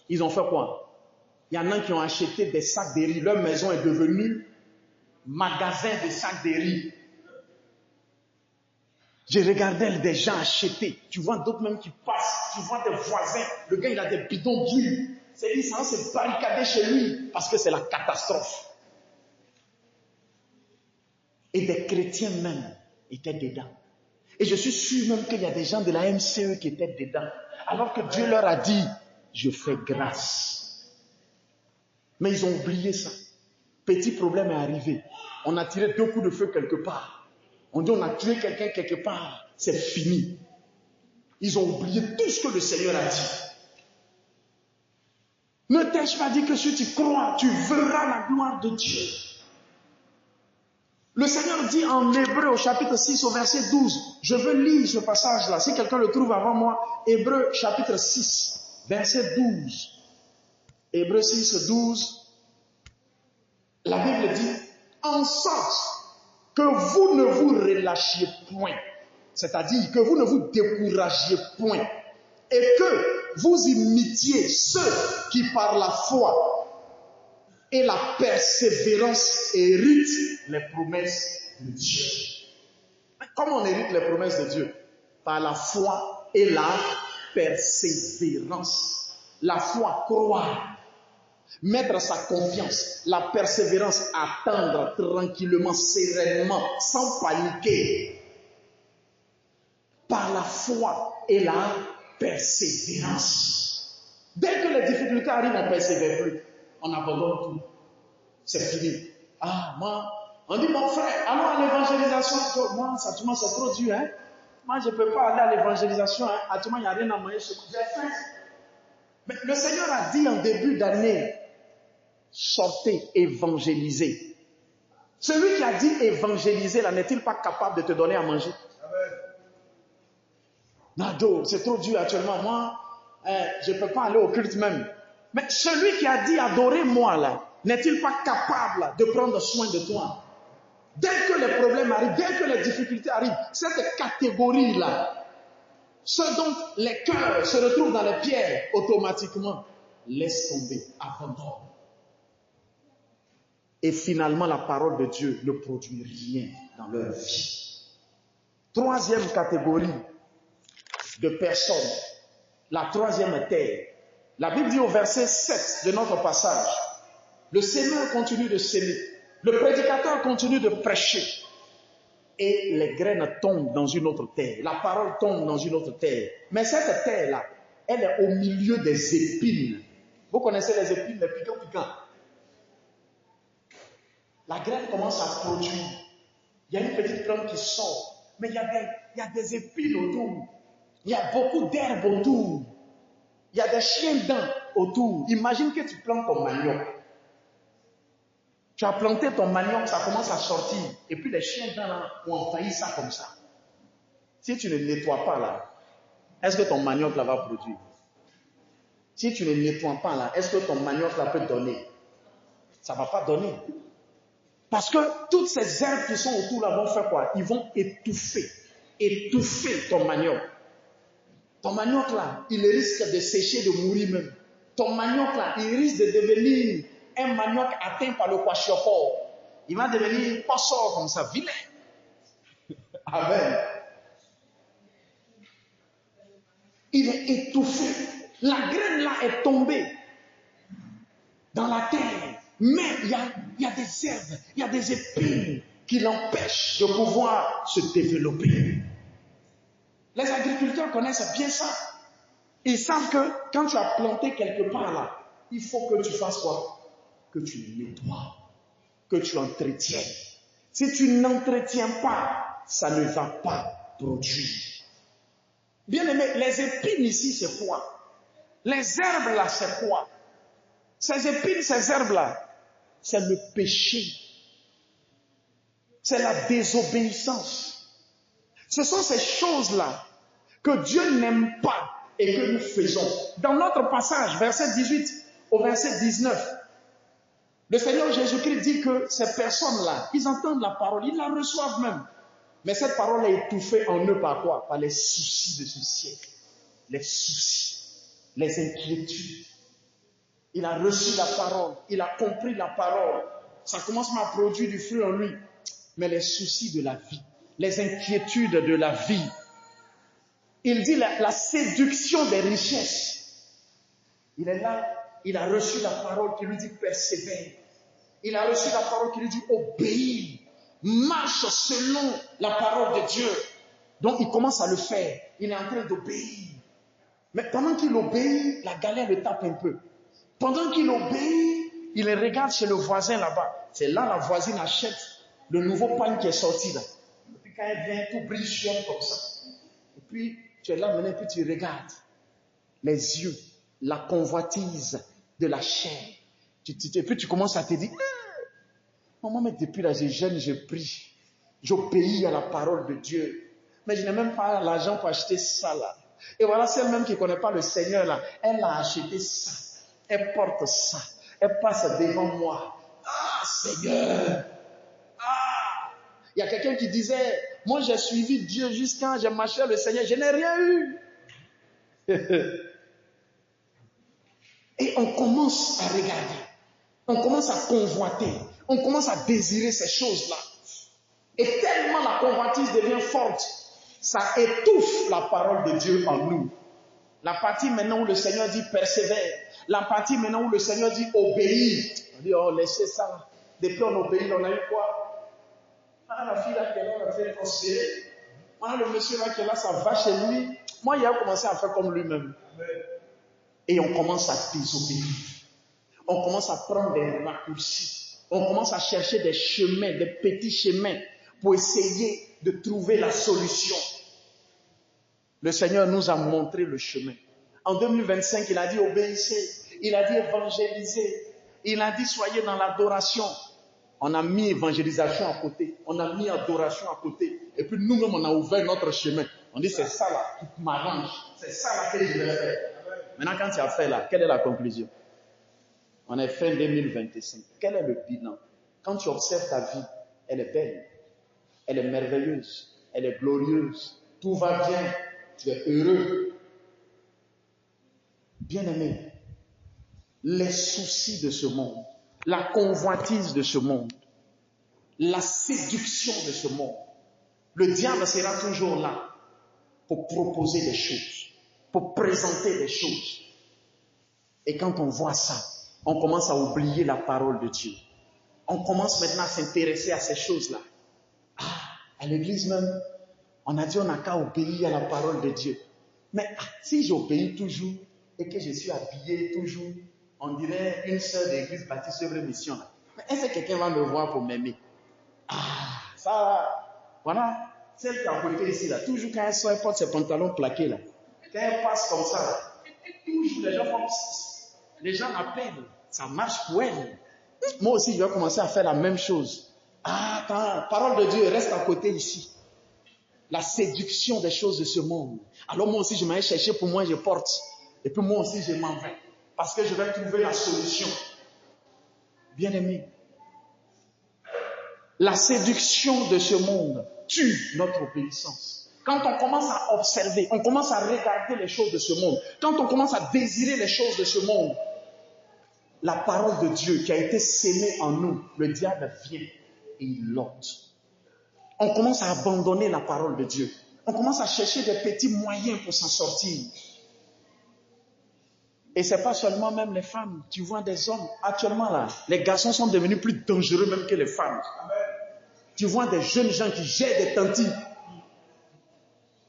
ils ont fait quoi? Il y en a qui ont acheté des sacs de riz. Leur maison est devenue magasin de sacs de riz. J'ai regardé des gens acheter. Tu vois d'autres même qui passent. Tu vois des voisins. Le gars, il a des bidons d'huile. C'est dit, ça s'est barricadé chez lui. Parce que c'est la catastrophe. Et des chrétiens même étaient dedans. Et je suis sûr même qu'il y a des gens de la MCE qui étaient dedans. Alors que Dieu leur a dit, je fais grâce. Mais ils ont oublié ça. Petit problème est arrivé. On a tiré 2 coups de feu quelque part. On dit on a tué quelqu'un quelque part. C'est fini. Ils ont oublié tout ce que le Seigneur a dit. Ne t'ai-je pas dit que si tu crois, tu verras la gloire de Dieu. Le Seigneur dit en Hébreu au chapitre 6 au verset 12. Je veux lire ce passage-là. Si quelqu'un le trouve avant moi. Hébreu chapitre 6 verset 12. Hébreu 6, 12. La Bible dit en sorte que vous ne vous relâchiez point, c'est-à-dire que vous ne vous découragiez point, et que vous imitiez ceux qui par la foi et la persévérance héritent les promesses de Dieu. Comment on hérite les promesses de Dieu? Par la foi et la persévérance. La foi, croire. Mettre sa confiance, la persévérance, attendre tranquillement, sereinement, sans paniquer. Par la foi et la persévérance. Dès que les difficultés arrivent, on ne persévère plus. On abandonne tout. C'est fini. Ah, moi, on dit, mon frère, allons à l'évangélisation. Moi, ça, c'est trop dur. Hein? Moi, je ne peux pas aller à l'évangélisation. Hein? Il n'y a rien à manger chez moi. J'ai faim. Mais le Seigneur a dit en début d'année, sortez, évangélisez. Celui qui a dit évangéliser, là, n'est-il pas capable de te donner à manger? Nado, c'est trop dur actuellement. Moi, je ne peux pas aller au culte même. Mais celui qui a dit adorez-moi, là, n'est-il pas capable de prendre soin de toi? Dès que les problèmes arrivent, dès que les difficultés arrivent, cette catégorie-là, ce dont les cœurs se retrouvent dans les pierres, automatiquement, laisse tomber, abandonne. Et finalement, la parole de Dieu ne produit rien dans leur vie. Troisième catégorie de personnes, la troisième terre. La Bible dit au verset 7 de notre passage, le semeur continue de semer, le prédicateur continue de prêcher, et les graines tombent dans une autre terre. La parole tombe dans une autre terre. Mais cette terre-là, elle est au milieu des épines. Vous connaissez les épines, les piquants. La graine commence à produire. Il y a une petite plante qui sort. Mais il y a des épines autour. Il y a beaucoup d'herbes autour. Il y a des chiens dents autour. Imagine que tu plantes ton manioc. Tu as planté ton manioc, ça commence à sortir. Et puis les chiens dents là ont envahi ça comme ça. Si tu ne nettoies pas là, est-ce que ton manioc là va produire? Si tu ne nettoies pas là, est-ce que ton manioc là peut donner? Ça ne va pas donner. Parce que toutes ces herbes qui sont autour là vont faire quoi? Ils vont étouffer ton manioc. Ton manioc là, il risque de sécher, de mourir même. Ton manioc là, il risque de devenir un manioc atteint par le kwashiorkor. Il va devenir pas sort comme ça, vilain. Amen. Il est étouffé. La graine là est tombée dans la terre. Mais il y a des herbes, il y a des épines qui l'empêchent de pouvoir se développer. Les agriculteurs connaissent bien ça. Ils savent que quand tu as planté quelque part là, il faut que tu fasses quoi? que tu nettoies, que tu entretiens. Si tu n'entretiens pas, ça ne va pas produire. Bien aimé, les épines ici, c'est quoi? Les herbes là, c'est quoi? Ces épines, ces herbes là, c'est le péché. C'est la désobéissance. Ce sont ces choses-là que Dieu n'aime pas et que nous faisons. Dans notre passage, verset 18 au verset 19, le Seigneur Jésus-Christ dit que ces personnes-là, ils entendent la parole, ils la reçoivent même. Mais cette parole est étouffée en eux par quoi? Par les soucis de ce siècle. Les soucis, les inquiétudes. Il a reçu la parole, il a compris la parole. Ça commence à produire du fruit en lui. Mais les soucis de la vie, les inquiétudes de la vie, il dit la séduction des richesses. Il est là, il a reçu la parole qui lui dit persévère. Il a reçu la parole qui lui dit obéis, marche selon la parole de Dieu. Donc il commence à le faire. Il est en train d'obéir. Mais pendant qu'il obéit, la galère le tape un peu. Pendant qu'il obéit, il regarde chez le voisin là-bas. C'est là la voisine achète le nouveau pain qui est sorti là. Et puis quand elle vient, tout brille comme ça. Et puis tu es là maintenant, puis tu regardes. Les yeux, la convoitise de la chair. Et puis tu commences à te dire, maman, mais depuis là, je jeûne, je prie. J'obéis à la parole de Dieu. Mais je n'ai même pas l'argent pour acheter ça là. Et voilà, celle même qui ne connaît pas le Seigneur là, elle a acheté ça. Elle porte ça. Elle passe devant moi. Ah, Seigneur! Ah! Il y a quelqu'un qui disait, moi j'ai suivi Dieu jusqu'à j'ai marché le Seigneur, je n'ai rien eu. Et on commence à regarder. On commence à convoiter. On commence à désirer ces choses-là. Et tellement la convoitise devient forte, ça étouffe la parole de Dieu en nous. La partie maintenant où le Seigneur dit persévère. La partie maintenant où le Seigneur dit obéis. On dit, oh, laissez ça. Depuis on obéit, on a eu quoi? Ah, la fille là qui est là, on a fait prospérer. Ah, le monsieur là qui est là, ça va chez lui. Moi, il a commencé à faire comme lui-même. Et on commence à désobéir. On commence à prendre des raccourcis. On commence à chercher des chemins, des petits chemins pour essayer de trouver la solution. Le Seigneur nous a montré le chemin. En 2025, il a dit obéissez. Il a dit évangélisez. Il a dit soyez dans l'adoration. On a mis évangélisation à côté. On a mis adoration à côté. Et puis nous-mêmes, on a ouvert notre chemin. On dit c'est ça là qui m'arrange. C'est ça là que je vais faire. Maintenant, quand tu as fait là, quelle est la conclusion? On est fin 2025. Quel est le bilan? Quand tu observes ta vie, elle est belle. Elle est merveilleuse. Elle est glorieuse. Tout va bien. Tu es heureux. Bien-aimé, les soucis de ce monde, la convoitise de ce monde, la séduction de ce monde, le diable sera toujours là pour proposer des choses, pour présenter des choses. Et quand on voit ça, on commence à oublier la parole de Dieu. On commence maintenant à s'intéresser à ces choses-là. Ah, à l'église même, on a dit on n'a qu'à obéir à la parole de Dieu. Mais si j'obéis toujours et que je suis habillé toujours, on dirait une sœur d'église baptiste œuvre mission. Là. Mais est-ce que quelqu'un va me voir pour m'aimer? Ah, ça, voilà. Celle qui est à côté ici, là, toujours quand elle sort, elle porte ses pantalons plaqués, là. Quand elle passe comme ça, là, toujours les gens font... Les gens appellent. Ça marche pour elle. Moi aussi, je vais commencer à faire la même chose. Ah, attends, parole de Dieu, reste à côté ici. La séduction des choses de ce monde. Alors moi aussi, je m'en chercher pour moi, je porte. Et puis moi aussi, je m'en vais. Parce que je vais trouver la solution. Bien-aimé, la séduction de ce monde tue notre obéissance. Quand on commence à observer, on commence à regarder les choses de ce monde, quand on commence à désirer les choses de ce monde, la parole de Dieu qui a été sémée en nous, le diable vient et il l'ôte. On commence à abandonner la parole de Dieu. On commence à chercher des petits moyens pour s'en sortir. Et ce n'est pas seulement même les femmes. Tu vois des hommes. Actuellement là, les garçons sont devenus plus dangereux même que les femmes. Tu vois des jeunes gens qui jettent des tantis.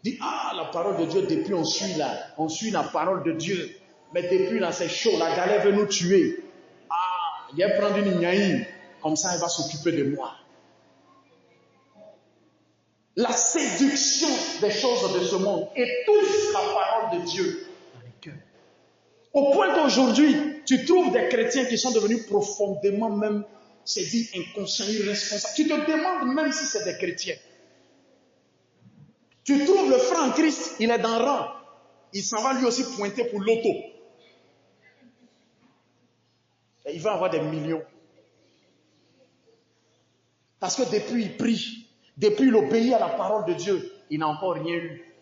Dis, ah, la parole de Dieu, depuis on suit la parole de Dieu. Mais depuis là, c'est chaud, la galère veut nous tuer. Ah, il va prendre une gnaïe, comme ça il va s'occuper de moi. La séduction des choses de ce monde étouffe la parole de Dieu dans les cœurs. Au point qu'aujourd'hui, tu trouves des chrétiens qui sont devenus profondément même, c'est dit, inconscients, irresponsables. Tu te demandes même si c'est des chrétiens. Tu trouves le frère en Christ, il est dans le rang. Il s'en va lui aussi pointer pour l'auto. Et il va avoir des millions. Parce que depuis il prie, depuis il obéit à la parole de Dieu, il n'a encore rien eu.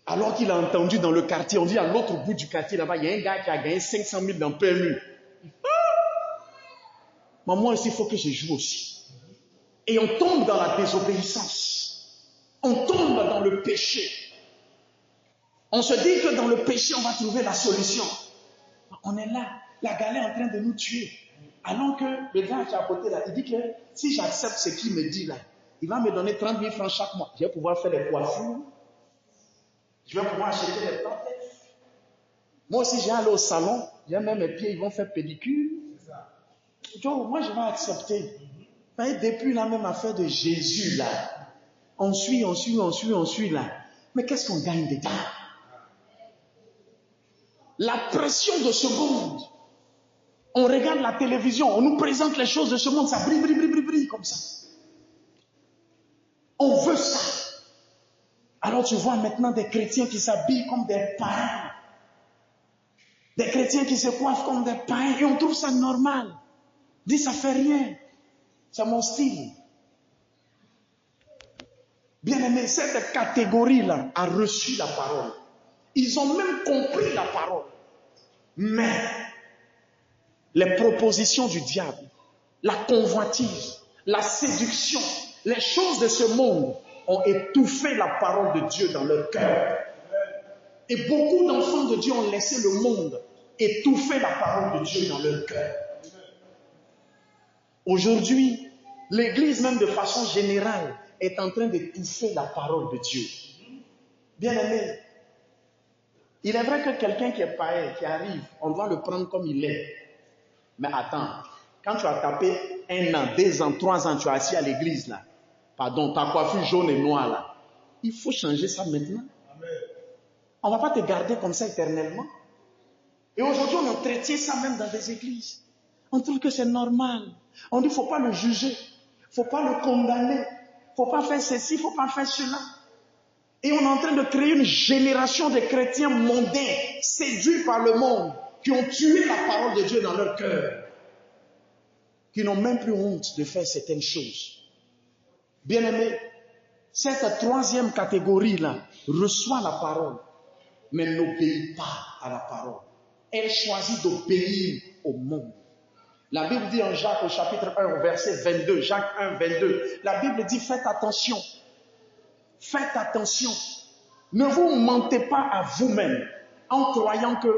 Alors qu'il a entendu dans le quartier, on dit à l'autre bout du quartier, là-bas, il y a un gars qui a gagné 500 000 dans PMU. Mais moi aussi, il faut que je joue aussi. Et on tombe dans la désobéissance. On tombe dans le péché. On se dit que dans le péché, on va trouver la solution. On est là, la galère est en train de nous tuer. Alors que le gars qui est à côté là, il dit que si j'accepte ce qu'il me dit là, il va me donner 30 000 francs chaque mois. Je vais pouvoir faire des coiffures. Je vais pouvoir acheter des plantes. Moi aussi, j'ai allé au salon. J'ai même mes pieds, ils vont faire pédicure. Donc, moi, je vais accepter. Mais depuis la même affaire de Jésus là, on suit là. Mais qu'est-ce qu'on gagne dedans? La pression de ce monde. On regarde la télévision, on nous présente les choses de ce monde, ça brille comme ça. On veut ça. Alors tu vois maintenant des chrétiens qui s'habillent comme des païens. Des chrétiens qui se coiffent comme des païens et on trouve ça normal. Dit ça fait rien. C'est mon style. Bien aimé, cette catégorie-là a reçu la parole. Ils ont même compris la parole. Mais les propositions du diable, la convoitise, la séduction, les choses de ce monde ont étouffé la parole de Dieu dans leur cœur. Et beaucoup d'enfants de Dieu ont laissé le monde étouffer la parole de Dieu dans leur cœur. Aujourd'hui, l'Église même de façon générale est en train d'étouffer la parole de Dieu. Bien aimé, il est vrai que quelqu'un qui est païen, qui arrive, on doit le prendre comme il est. Mais attends, quand tu as tapé 1 an, 2 ans, 3 ans, tu as assis à l'église là, pardon, ta coiffure jaune et noire là, il faut changer ça maintenant. On ne va pas te garder comme ça éternellement. Et aujourd'hui, on entretient ça même dans des églises. On trouve que c'est normal. On dit qu'il ne faut pas le juger, il ne faut pas le condamner, il ne faut pas faire ceci, il ne faut pas faire cela. Et on est en train de créer une génération de chrétiens mondains, séduits par le monde, qui ont tué la parole de Dieu dans leur cœur, qui n'ont même plus honte de faire certaines choses. Bien-aimés, cette troisième catégorie-là reçoit la parole, mais n'obéit pas à la parole. Elle choisit d'obéir au monde. La Bible dit en Jacques au chapitre 1 au verset 22, Jacques 1, 22, la Bible dit faites attention. Faites attention. Ne vous mentez pas à vous-même en croyant que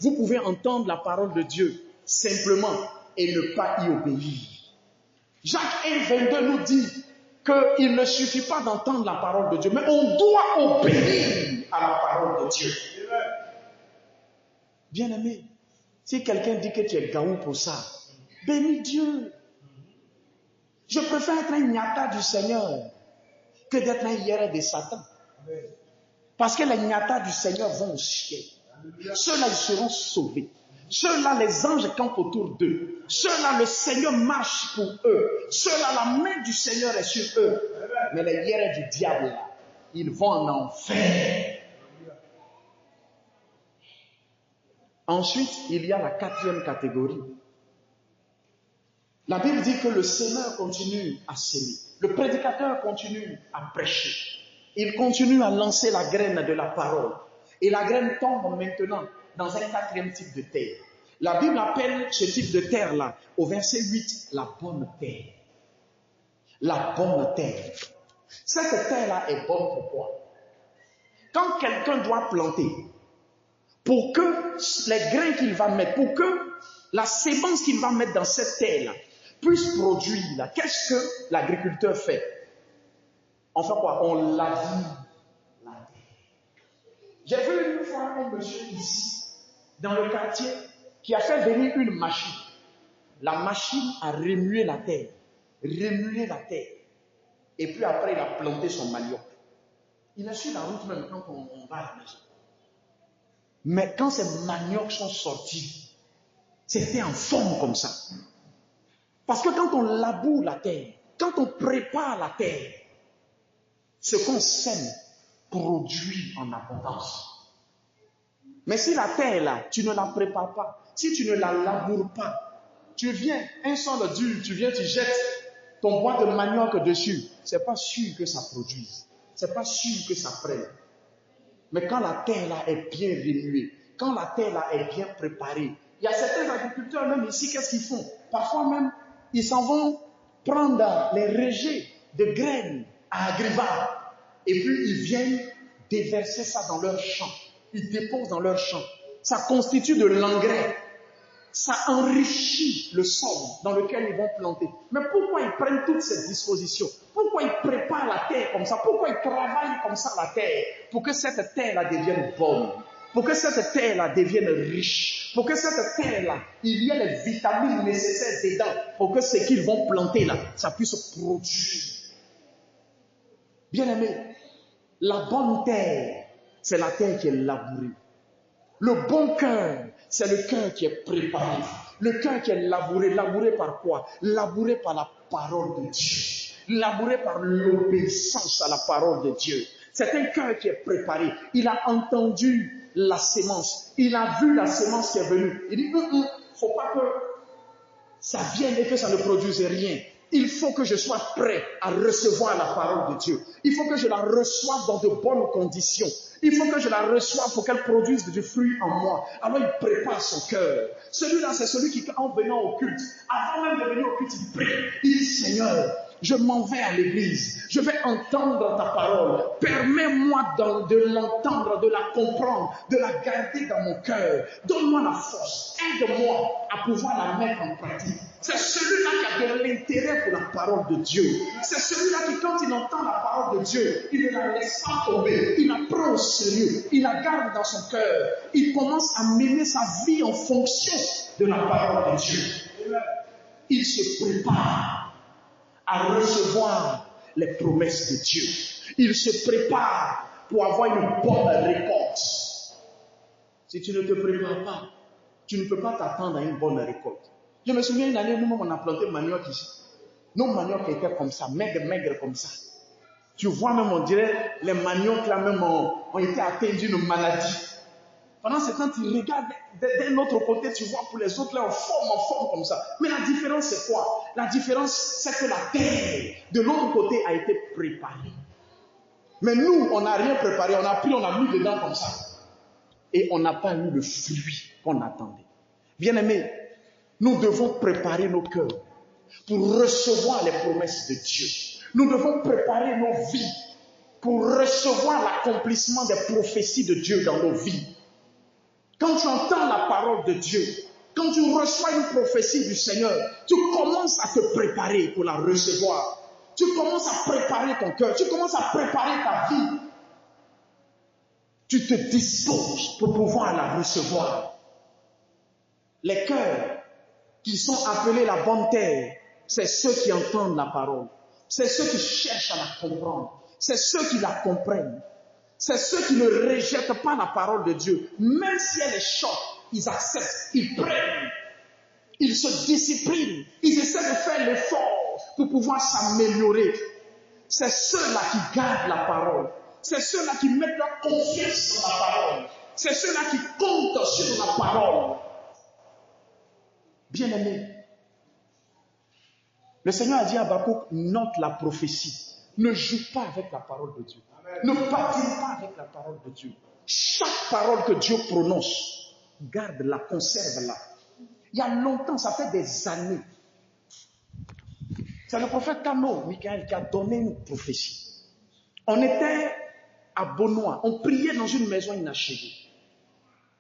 vous pouvez entendre la parole de Dieu simplement et ne pas y obéir. Jacques 1, 22 nous dit qu'il ne suffit pas d'entendre la parole de Dieu, mais on doit obéir à la parole de Dieu. Bien-aimé, si quelqu'un dit que tu es gaou pour ça, bénis Dieu. Je préfère être un nyata du Seigneur que d'être un hiérarque de Satan. Parce que les nyatas du Seigneur vont au ciel. Ceux-là, ils seront sauvés. Ceux-là, les anges campent autour d'eux. Ceux-là, le Seigneur marche pour eux. Ceux-là, la main du Seigneur est sur eux. Mais les hiérarques du diable, là, ils vont en enfer. Ensuite, il y a la quatrième catégorie. La Bible dit que le semeur continue à s'aimer. Le prédicateur continue à prêcher. Il continue à lancer la graine de la parole. Et la graine tombe maintenant dans un quatrième type de terre. La Bible appelle ce type de terre-là, au verset 8, la bonne terre. La bonne terre. Cette terre-là est bonne pourquoi? Quand quelqu'un doit planter, pour que les grains qu'il va mettre, pour que la sémence qu'il va mettre dans cette terre-là puisse produire, qu'est-ce que l'agriculteur fait? On fait quoi? On labouره la terre. J'ai vu une fois un monsieur ici, dans le quartier, qui a fait venir une machine. La machine a remué la terre. Et puis après, il a planté son manioc. Il est sur la route même quand on va à la maison. Mais quand ces maniocs sont sortis, c'était en forme comme ça. Parce que quand on laboure la terre, quand on prépare la terre, ce qu'on sème produit en abondance. Mais si la terre là, tu ne la prépares pas, si tu ne la laboures pas, tu viens, un sol dur, tu viens, tu jettes ton bois de manioc dessus, c'est pas sûr que ça produise. C'est pas sûr que ça prenne. Mais quand la terre là est bien remuée, quand la terre là est bien préparée, il y a certains agriculteurs même ici, qu'est-ce qu'ils font? Parfois même, ils s'en vont prendre les rejets de graines à Agrivard. Et puis ils viennent déverser ça dans leur champ. Ils déposent dans leur champ. Ça constitue de l'engrais. Ça enrichit le sol dans lequel ils vont planter. Mais pourquoi ils prennent toutes ces dispositions? Pourquoi ils préparent la terre comme ça? Pourquoi ils travaillent comme ça la terre? Pour que cette terre-là devienne bonne. Pour que cette terre-là devienne riche. Pour que cette terre-là, il y ait les vitamines nécessaires dedans. Pour que ce qu'ils vont planter là, ça puisse produire. Bien aimé, la bonne terre, c'est la terre qui est labourée. Le bon cœur, c'est le cœur qui est préparé. Le cœur qui est labouré. Labouré par quoi? Labouré par la parole de Dieu. Labouré par l'obéissance à la parole de Dieu. C'est un cœur qui est préparé. Il a entendu la sémence. Il a vu la sémence qui est venue. Il dit, faut pas que ça vienne et que ça ne produise rien. Il faut que je sois prêt à recevoir la parole de Dieu. Il faut que je la reçoive dans de bonnes conditions. Il faut que je la reçoive pour qu'elle produise du fruit en moi. Alors il prépare son cœur. Celui-là, c'est celui qui, en venant au culte, avant même de venir au culte, il prie. Il dit, Seigneur, je m'en vais à l'église. Je vais entendre ta parole. Permets-moi de l'entendre, de la comprendre, de la garder dans mon cœur. Donne-moi la force. Aide-moi à pouvoir la mettre en pratique. C'est celui-là qui a de l'intérêt pour la parole de Dieu. C'est celui-là qui, quand il entend la parole de Dieu, il ne la laisse pas tomber. Il la prend au sérieux. Il la garde dans son cœur. Il commence à mener sa vie en fonction de la parole de Dieu. Il se prépare à recevoir les promesses de Dieu. Il se prépare pour avoir une bonne récolte. Si tu ne te prépares pas, tu ne peux pas t'attendre à une bonne récolte. Je me souviens une année, nous-mêmes, on a planté manioc ici. Nos maniocs étaient comme ça, maigres comme ça. Tu vois même, on dirait, les maniocs là même ont été atteints d'une maladie. Pendant ce temps, tu regardes d'un autre côté, tu vois pour les autres là en forme comme ça. Mais la différence c'est quoi? La différence c'est que la terre de l'autre côté a été préparée. Mais nous, on n'a rien préparé, on a pris, on a mis dedans comme ça. Et on n'a pas eu le fruit qu'on attendait. Bien aimé, nous devons préparer nos cœurs pour recevoir les promesses de Dieu. Nous devons préparer nos vies pour recevoir l'accomplissement des prophéties de Dieu dans nos vies. Quand tu entends la parole de Dieu, quand tu reçois une prophétie du Seigneur, tu commences à te préparer pour la recevoir. Tu commences à préparer ton cœur, tu commences à préparer ta vie. Tu te disposes pour pouvoir la recevoir. Les cœurs qui sont appelés la bonne terre, c'est ceux qui entendent la parole. C'est ceux qui cherchent à la comprendre. C'est ceux qui la comprennent. C'est ceux qui ne rejettent pas la parole de Dieu. Même si elle est choc, ils acceptent, ils prennent. Ils se disciplinent. Ils essaient de faire l'effort pour pouvoir s'améliorer. C'est ceux-là qui gardent la parole. C'est ceux-là qui mettent leur confiance dans la parole. C'est ceux-là qui comptent sur la parole. Bien-aimé, le Seigneur a dit à Habakkuk, note la prophétie. Ne joue pas avec la parole de Dieu. Ne patine pas avec la parole de Dieu. Chaque parole que Dieu prononce, garde-la, conserve-la. Il y a longtemps, ça fait des années. C'est le prophète Kano, Michael, qui a donné une prophétie. On était à Beaunois, on priait dans une maison inachevée.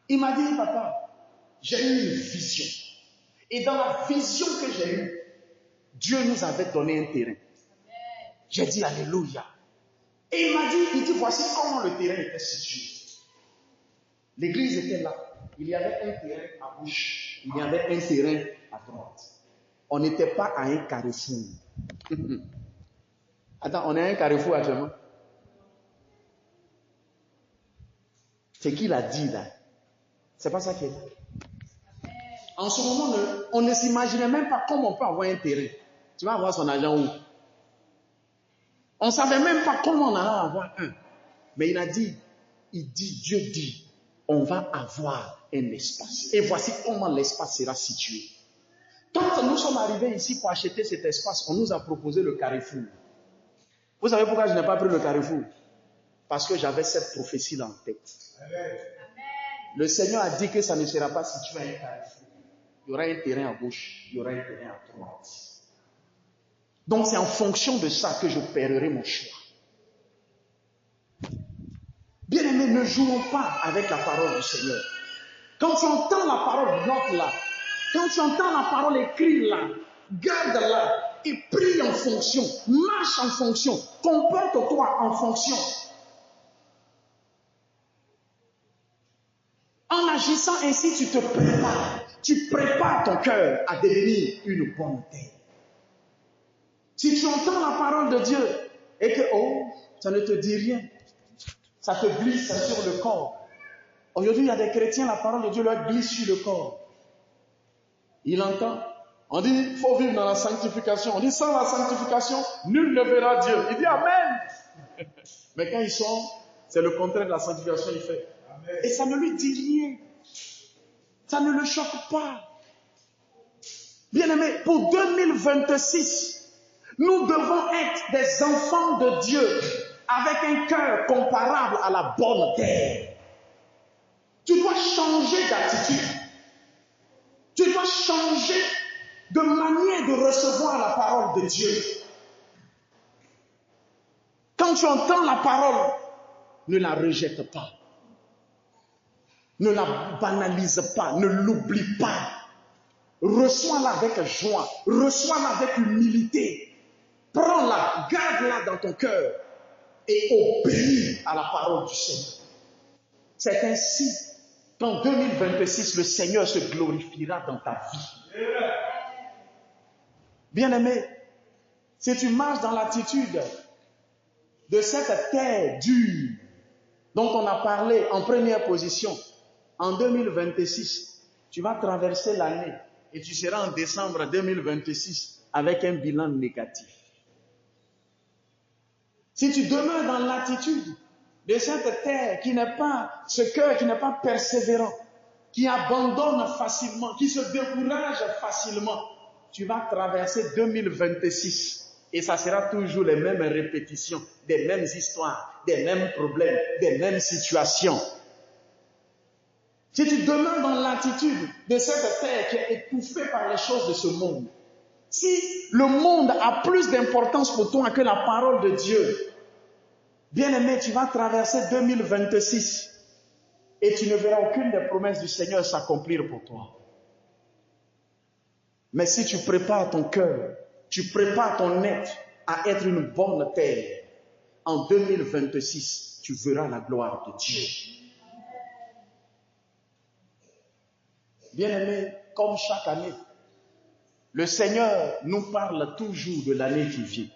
Il m'a dit, papa, j'ai eu une vision. Et dans la vision que j'ai eue, Dieu nous avait donné un terrain. J'ai dit alléluia. Et il m'a dit, voici comment le terrain était situé. L'église était là. Il y avait un terrain à gauche, il y avait un terrain à droite. On n'était pas à un carrefour. Attends, on est à un carrefour actuellement. C'est qui l'a dit là? C'est pas ça qui est dit. En ce moment, on ne s'imaginait même pas comment on peut avoir un terrain. Tu vas avoir son argent où? On ne savait même pas comment on allait avoir un. Mais Dieu dit, on va avoir un espace. Et voici comment l'espace sera situé. Quand nous sommes arrivés ici pour acheter cet espace, on nous a proposé le carrefour. Vous savez pourquoi je n'ai pas pris le carrefour? Parce que j'avais cette prophétie-là en tête. Amen. Le Seigneur a dit que ça ne sera pas situé à un carrefour. Il y aura un terrain à gauche, il y aura un terrain à droite. Donc c'est en fonction de ça que je paierai mon choix. Bien-aimés, ne jouons pas avec la parole du Seigneur. Quand tu entends la parole, note-la. Quand tu entends la parole, écris-la. Garde-la et prie en fonction. Marche en fonction. Comporte-toi en fonction. En agissant ainsi, tu te prépares. Tu prépares ton cœur à devenir une bonne terre. Si tu entends la parole de Dieu et que, ça ne te dit rien, ça te glisse sur le corps. Aujourd'hui, il y a des chrétiens, la parole de Dieu leur glisse sur le corps. Il entend. On dit, il faut vivre dans la sanctification. On dit, sans la sanctification, nul ne verra Dieu. Il dit, Amen. Mais quand ils sont, c'est le contraire de la sanctification, il fait. Amen. Et ça ne lui dit rien. Ça ne le choque pas. Bien-aimé, pour 2026, nous devons être des enfants de Dieu avec un cœur comparable à la bonne terre. Tu dois changer d'attitude. Tu dois changer de manière de recevoir la parole de Dieu. Quand tu entends la parole, ne la rejette pas. Ne la banalise pas, ne l'oublie pas. Reçois-la avec joie, reçois-la avec humilité. Prends-la, garde-la dans ton cœur et obéis à la parole du Seigneur. C'est ainsi qu'en 2026, le Seigneur se glorifiera dans ta vie. Bien-aimé, si tu marches dans l'attitude de cette terre dure dont on a parlé en première position, en 2026, tu vas traverser l'année et tu seras en décembre 2026 avec un bilan négatif. Si tu demeures dans l'attitude de cette terre qui n'est pas, ce cœur qui n'est pas persévérant, qui abandonne facilement, qui se décourage facilement, tu vas traverser 2026 et ça sera toujours les mêmes répétitions, des mêmes histoires, des mêmes problèmes, des mêmes situations. Si tu demeures dans l'attitude de cette terre qui est étouffée par les choses de ce monde, si le monde a plus d'importance pour toi que la parole de Dieu, bien-aimé, tu vas traverser 2026 et tu ne verras aucune des promesses du Seigneur s'accomplir pour toi. Mais si tu prépares ton cœur, tu prépares ton être à être une bonne terre, en 2026, tu verras la gloire de Dieu. Bien-aimé, comme chaque année, le Seigneur nous parle toujours de l'année qui vient.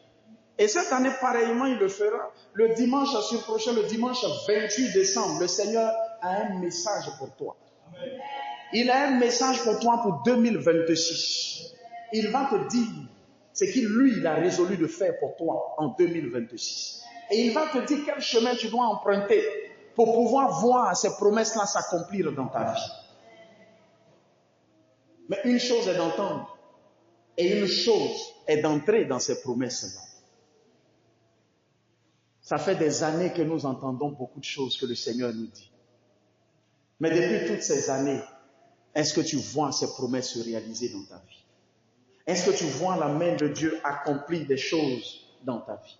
Et cette année, pareillement, il le fera. Le dimanche prochain, le dimanche 28 décembre, le Seigneur a un message pour toi. Amen. Il a un message pour toi pour 2026. Il va te dire ce qu'il, lui, il a résolu de faire pour toi en 2026. Et il va te dire quel chemin tu dois emprunter pour pouvoir voir ces promesses-là s'accomplir dans ta vie. Mais une chose est d'entendre et une chose est d'entrer dans ces promesses-là. Ça fait des années que nous entendons beaucoup de choses que le Seigneur nous dit. Mais depuis toutes ces années, est-ce que tu vois ces promesses se réaliser dans ta vie? Est-ce que tu vois la main de Dieu accomplir des choses dans ta vie?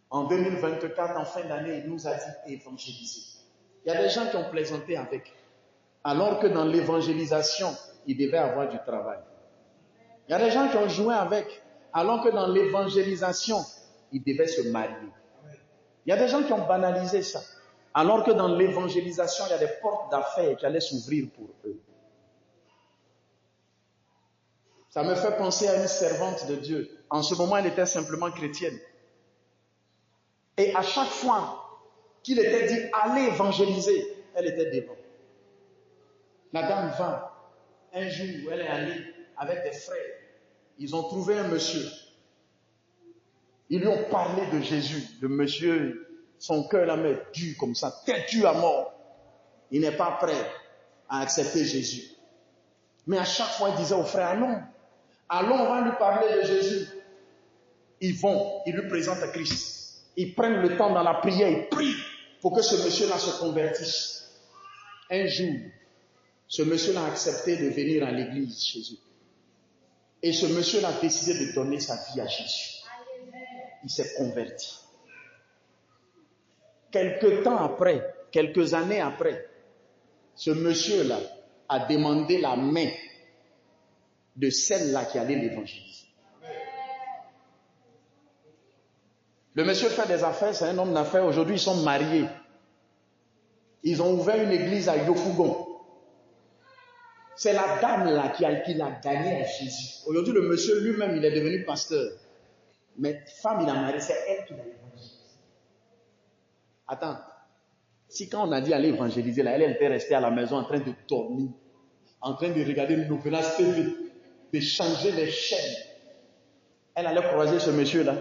En 2024, en fin d'année, il nous a dit évangéliser. Il y a des gens qui ont plaisanté avec, alors que dans l'évangélisation, ils devaient avoir du travail. Il y a des gens qui ont joué avec, alors que dans l'évangélisation, ils devaient se marier. Il y a des gens qui ont banalisé ça. Alors que dans l'évangélisation, il y a des portes d'affaires qui allaient s'ouvrir pour eux. Ça me fait penser à une servante de Dieu. En ce moment, elle était simplement chrétienne. Et à chaque fois qu'il était dit « allez évangéliser », elle était devant. La dame va. Un jour, elle est allée avec des frères. Ils ont trouvé un monsieur. Ils lui ont parlé de Jésus. Le monsieur, son cœur la met dur comme ça, têtu à mort. Il n'est pas prêt à accepter Jésus. Mais à chaque fois, il disait aux frères, allons, on va lui parler de Jésus. Ils vont, ils lui présentent Christ. Ils prennent le temps dans la prière, ils prient pour que ce monsieur-là se convertisse. Un jour, ce monsieur-là a accepté de venir à l'église chez eux. Et ce monsieur-là a décidé de donner sa vie à Jésus. Il s'est converti. Quelques temps après, quelques années après, ce monsieur-là a demandé la main de celle-là qui allait l'évangéliser. Le monsieur fait des affaires, c'est un homme d'affaires. Aujourd'hui, ils sont mariés. Ils ont ouvert une église à Yopougon. C'est la dame-là qui l'a gagné à Jésus. Aujourd'hui, le monsieur lui-même, il est devenu pasteur. Mais femme, il a marié, c'est elle qui l'a évangélisé. Attends. Si quand on a dit aller évangéliser, là, elle était restée à la maison en train de dormir, en train de regarder une nouvelle TV, de changer les chaînes. Elle allait croiser ce monsieur-là.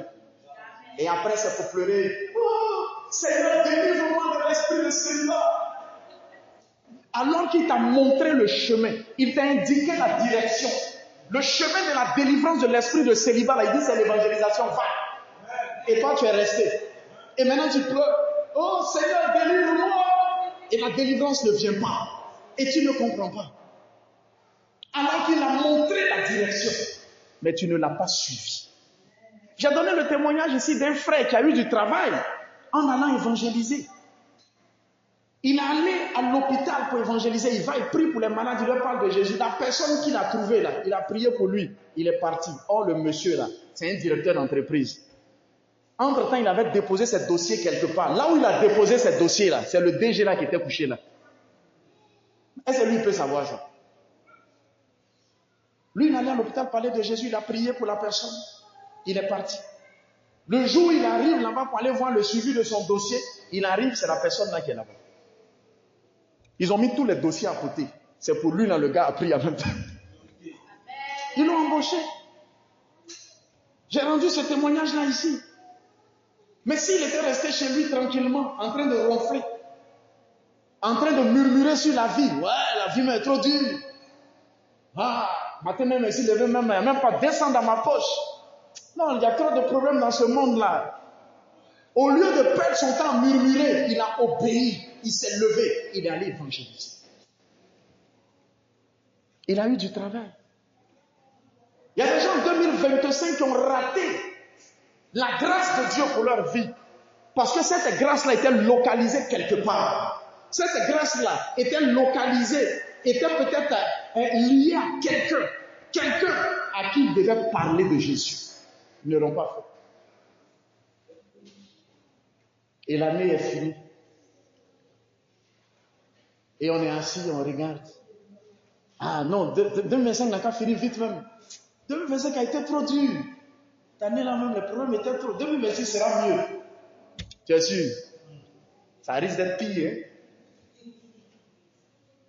Et après, c'est pour pleurer. Oh, Seigneur, délivre-moi de l'esprit de célibat. Alors qu'il t'a montré le chemin, il t'a indiqué la direction. Le chemin de la délivrance de l'esprit de célibat, là, il dit c'est l'évangélisation, va. Et toi, tu es resté. Et maintenant, tu pleures. Oh Seigneur, délivre-moi. Et la délivrance ne vient pas. Et tu ne comprends pas. Alors qu'il a montré la direction. Mais tu ne l'as pas suivi. J'ai donné le témoignage ici d'un frère qui a eu du travail en allant évangéliser. Il est allé à l'hôpital pour évangéliser. Il va, il prie pour les malades, il leur parle de Jésus. La personne qu'il a trouvée là, il a prié pour lui. Il est parti. Or, le monsieur là, c'est un directeur d'entreprise. Entre-temps, il avait déposé ses dossiers quelque part. Là où il a déposé ses dossiers là, c'est le DG là qui était couché là. Est-ce que lui, il peut savoir ça? Lui, il allait à l'hôpital parler de Jésus, il a prié pour la personne. Il est parti. Le jour où il arrive là-bas pour aller voir le suivi de son dossier, il arrive, c'est la personne là qui est là-bas. Ils ont mis tous les dossiers à côté. C'est pour lui là, le gars a pris en même temps. Ils l'ont embauché. J'ai rendu ce témoignage là ici. Mais s'il était resté chez lui tranquillement, en train de ronfler, en train de murmurer sur la vie, ouais, la vie m'est trop dure. Ah, matin même ici, il ne veut même pas descendre dans ma poche. Non, il y a trop de problèmes dans ce monde-là. Au lieu de perdre son temps à murmurer, il a obéi, il s'est levé, il est allé évangéliser. Il a eu du travail. Il y a des gens en 2025 qui ont raté la grâce de Dieu pour leur vie. Parce que cette grâce-là était localisée quelque part. Cette grâce-là était localisée, était peut-être liée à quelqu'un. Quelqu'un à qui il devait parler de Jésus. Ils ne l'ont pas fait. Et l'année est finie. Et on est assis, on regarde. Ah non, 2025 n'a qu'à finir vite même. 2025 a été trop dur. Cette année-là même, le problème était trop. 2026 sera mieux. Tu es sûr? Ça risque d'être pire. Hein?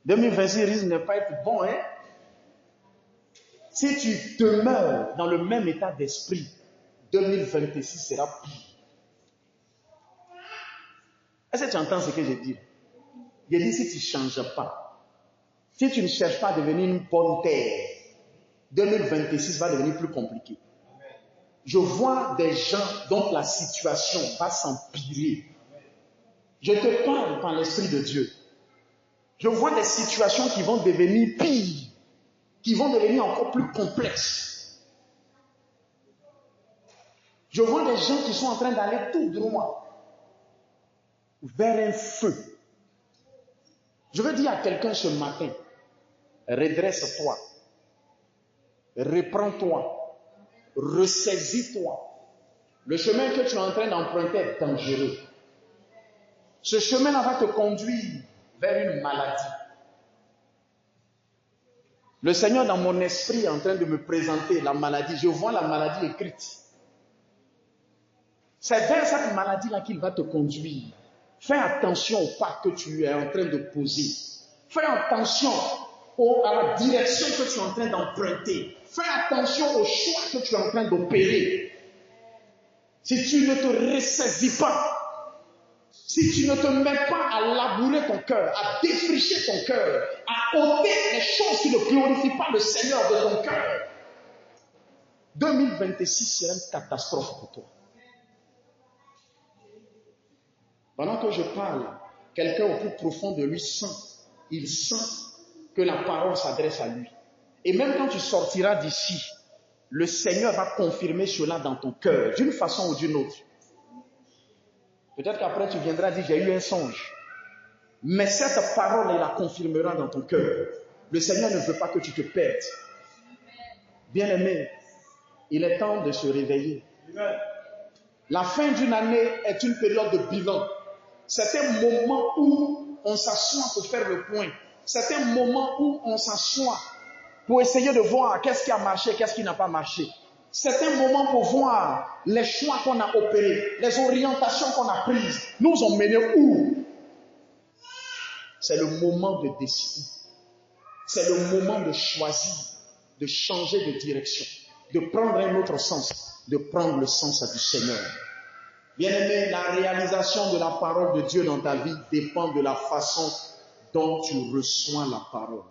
2026 risque de ne pas être bon. Hein? Si tu demeures dans le même état d'esprit, 2026 sera pire. Est-ce que tu entends ce que je dis? Je dis si tu ne changes pas, si tu ne cherches pas à devenir une bonne terre, 2026 va devenir plus compliqué. Je vois des gens dont la situation va s'empirer. Je te parle par l'Esprit de Dieu. Je vois des situations qui vont devenir pires, qui vont devenir encore plus complexes. Je vois des gens qui sont en train d'aller tout droit vers un feu. Je veux dire à quelqu'un ce matin, redresse-toi, reprends-toi, ressaisis-toi. Le chemin que tu es en train d'emprunter est dangereux. Ce chemin-là va te conduire vers une maladie. Le Seigneur, dans mon esprit, est en train de me présenter la maladie. Je vois la maladie écrite. C'est vers cette maladie-là qu'il va te conduire. Fais attention au pas que tu es en train de poser. Fais attention à la direction que tu es en train d'emprunter. Fais attention au choix que tu es en train d'opérer. Si tu ne te ressaisis pas, si tu ne te mets pas à labourer ton cœur, à défricher ton cœur, à ôter les choses qui ne glorifient pas le Seigneur de ton cœur, 2026 sera une catastrophe pour toi. Pendant que je parle, quelqu'un au plus profond de lui il sent que la parole s'adresse à lui. Et même quand tu sortiras d'ici, le Seigneur va confirmer cela dans ton cœur, d'une façon ou d'une autre. Peut-être qu'après tu viendras dire, j'ai eu un songe. Mais cette parole, elle la confirmera dans ton cœur. Le Seigneur ne veut pas que tu te perdes. Bien-aimé, il est temps de se réveiller. La fin d'une année est une période de bilan. C'est un moment où on s'assoit pour faire le point. C'est un moment où on s'assoit pour essayer de voir qu'est-ce qui a marché, qu'est-ce qui n'a pas marché. C'est un moment pour voir les choix qu'on a opérés, les orientations qu'on a prises, nous ont menés où? C'est le moment de décider. C'est le moment de choisir, de changer de direction, de prendre un autre sens, de prendre le sens du Seigneur. Bien-aimé, la réalisation de la parole de Dieu dans ta vie dépend de la façon dont tu reçois la parole.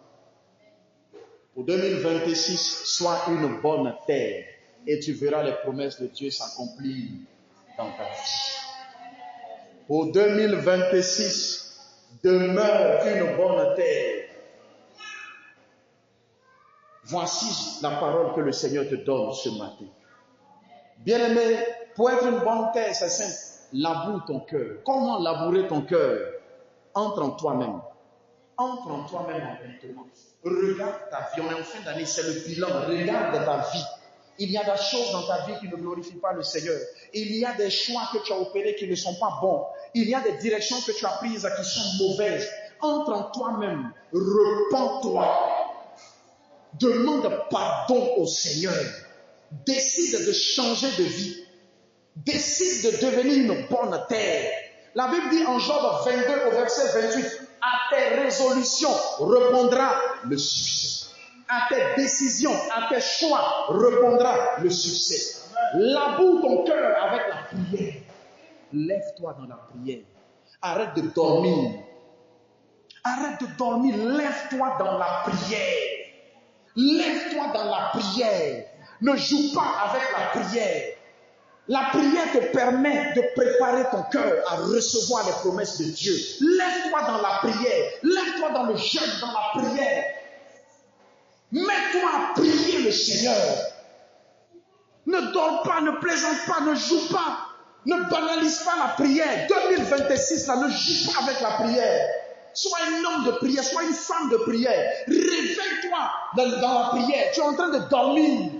Pour 2026, sois une bonne terre et tu verras les promesses de Dieu s'accomplir dans ta vie. Pour 2026, demeure une bonne terre. Voici la parole que le Seigneur te donne ce matin. Bien-aimé, pour être une bonne terre, c'est simple. Laboure ton cœur. Comment labourer ton cœur? Entre en toi-même. Entre en toi-même maintenant. Regarde ta vie. On est en fin d'année, c'est le bilan. Regarde ta vie. Il y a des choses dans ta vie qui ne glorifient pas le Seigneur. Il y a des choix que tu as opérés qui ne sont pas bons. Il y a des directions que tu as prises qui sont mauvaises. Entre en toi-même. Repens-toi. Demande pardon au Seigneur. Décide de changer de vie. Décide de devenir une bonne terre. La Bible dit en Job 22 au verset 28, à tes résolutions répondra le succès. À tes décisions, à tes choix répondra le succès. Laboure ton cœur avec la prière. Lève-toi dans la prière. Arrête de dormir. Arrête de dormir. Lève-toi dans la prière. Lève-toi dans la prière. Ne joue pas avec la prière. La prière te permet de préparer ton cœur à recevoir les promesses de Dieu. Lève-toi dans la prière. Lève-toi dans le jeûne, dans la prière. Mets-toi à prier le Seigneur. Ne dors pas, ne plaisante pas, ne joue pas. Ne banalise pas la prière. 2026, là, ne joue pas avec la prière. Sois un homme de prière, sois une femme de prière. Réveille-toi dans la prière. Tu es en train de dormir.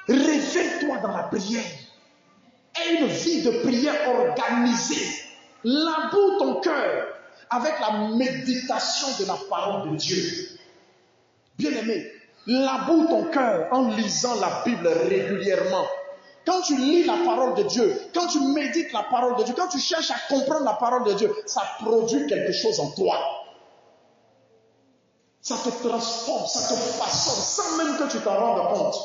Réveille-toi dans la prière. Aie une vie de prière organisée. Laboure ton cœur avec la méditation de la parole de Dieu. Bien-aimé, laboure ton cœur en lisant la Bible régulièrement. Quand tu lis la parole de Dieu, quand tu médites la parole de Dieu, quand tu cherches à comprendre la parole de Dieu, ça produit quelque chose en toi. Ça te transforme, ça te façonne, sans même que tu t'en rendes compte.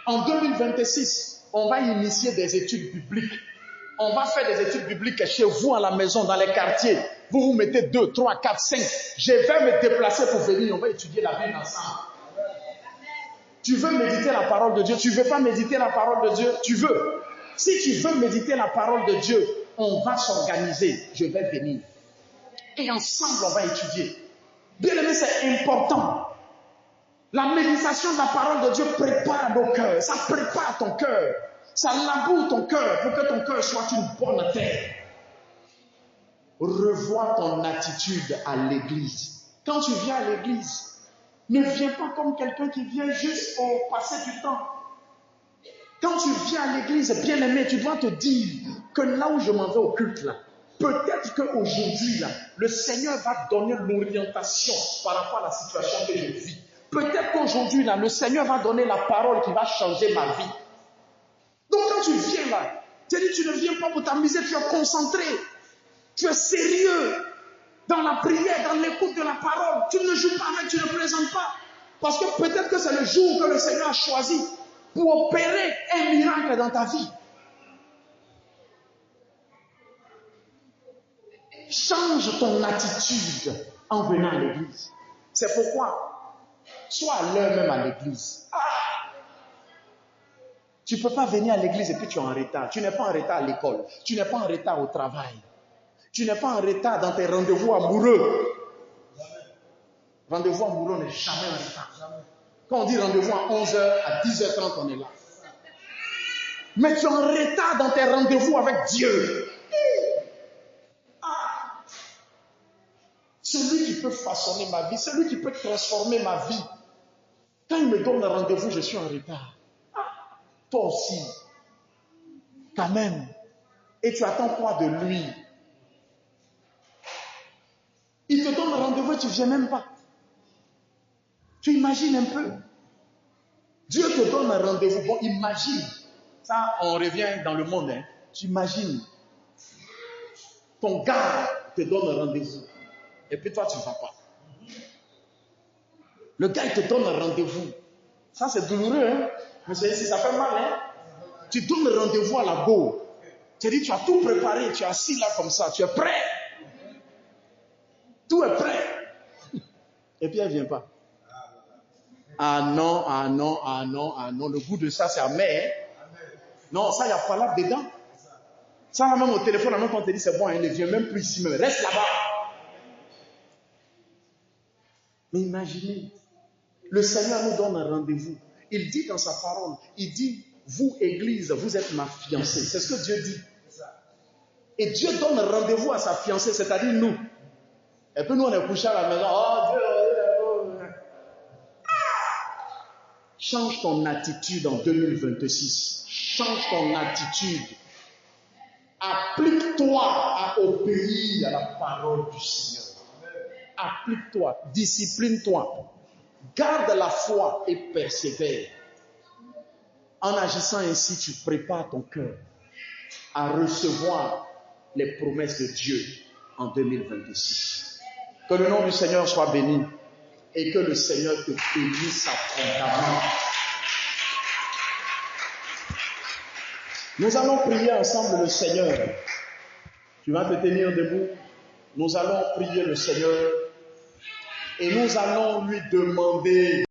En 2026, on va initier des études bibliques. On va faire des études bibliques chez vous, à la maison, dans les quartiers. Vous vous mettez 2, 3, 4, 5. Je vais me déplacer pour venir. On va étudier la Bible ensemble. Tu veux méditer la parole de Dieu? Tu ne veux pas méditer la parole de Dieu? Tu veux. Si tu veux méditer la parole de Dieu, on va s'organiser. Je vais venir. Et ensemble, on va étudier. Bien aimé, c'est important. La méditation de la parole de Dieu prépare nos cœurs. Ça prépare ton cœur. Ça laboure ton cœur pour que ton cœur soit une bonne terre. Revois ton attitude à l'église. Quand tu viens à l'église, ne viens pas comme quelqu'un qui vient juste pour passer du temps. Quand tu viens à l'église, bien-aimé, tu dois te dire que là où je m'en vais au culte, là, peut-être qu'aujourd'hui, là, le Seigneur va donner l'orientation par rapport à la situation que je vis. Peut-être qu'aujourd'hui, là, le Seigneur va donner la parole qui va changer ma vie. Donc quand tu viens là, tu dis, tu ne viens pas pour t'amuser, tu es concentré, tu es sérieux dans la prière, dans l'écoute de la parole. Tu ne joues pas avec, tu ne présentes pas. Parce que peut-être que c'est le jour que le Seigneur a choisi pour opérer un miracle dans ta vie. Change ton attitude en venant à l'église. C'est pourquoi, sois à l'heure même à l'église. Tu ne peux pas venir à l'église et puis tu es en retard. Tu n'es pas en retard à l'école. Tu n'es pas en retard au travail. Tu n'es pas en retard dans tes rendez-vous amoureux. Rendez-vous amoureux, on n'est jamais en retard. Quand on dit rendez-vous à 11h, à 10h30, on est là. Mais tu es en retard dans tes rendez-vous avec Dieu. Celui qui peut façonner ma vie, celui qui peut transformer ma vie. Quand il me donne un rendez-vous, je suis en retard. Toi aussi, quand même. Et tu attends quoi de lui? Il te donne un rendez-vous et tu ne viens même pas. Tu imagines un peu. Dieu te donne un rendez-vous. Bon, imagine. Ça, on revient dans le monde. Hein. Tu imagines. Ton gars te donne un rendez-vous. Et puis toi, tu ne vas pas. Le gars, il te donne un rendez-vous. Ça, c'est douloureux. Hein? Mais si ça fait mal. Hein? Tu donnes un rendez-vous à la go. Tu dis, tu as tout préparé. Tu es assis là comme ça. Tu es prêt. Tout est prêt. Et puis, elle ne vient pas. Ah non, ah non, ah non, ah non. Le goût de ça, c'est amer. Hein? Non, ça, il y a pas là dedans. Ça, là, même au téléphone, même quand on te dit c'est bon, il ne vient même plus ici, même. Reste là-bas. Mais imaginez, le Seigneur nous donne un rendez-vous. Il dit dans sa parole, il dit, vous, Église, vous êtes ma fiancée. C'est ce que Dieu dit. Et Dieu donne un rendez-vous à sa fiancée, c'est-à-dire nous. Et puis nous, on est couchés à la maison. Oh Dieu, change ton attitude en 2026. Change ton attitude. Applique-toi à obéir à la parole du Seigneur. Applique-toi, discipline-toi. Garde la foi et persévère. En agissant ainsi, tu prépares ton cœur à recevoir les promesses de Dieu en 2026. Que le nom du Seigneur soit béni et que le Seigneur te bénisse abondamment. Nous allons prier ensemble le Seigneur. Tu vas te tenir debout. Nous allons prier le Seigneur et nous allons lui demander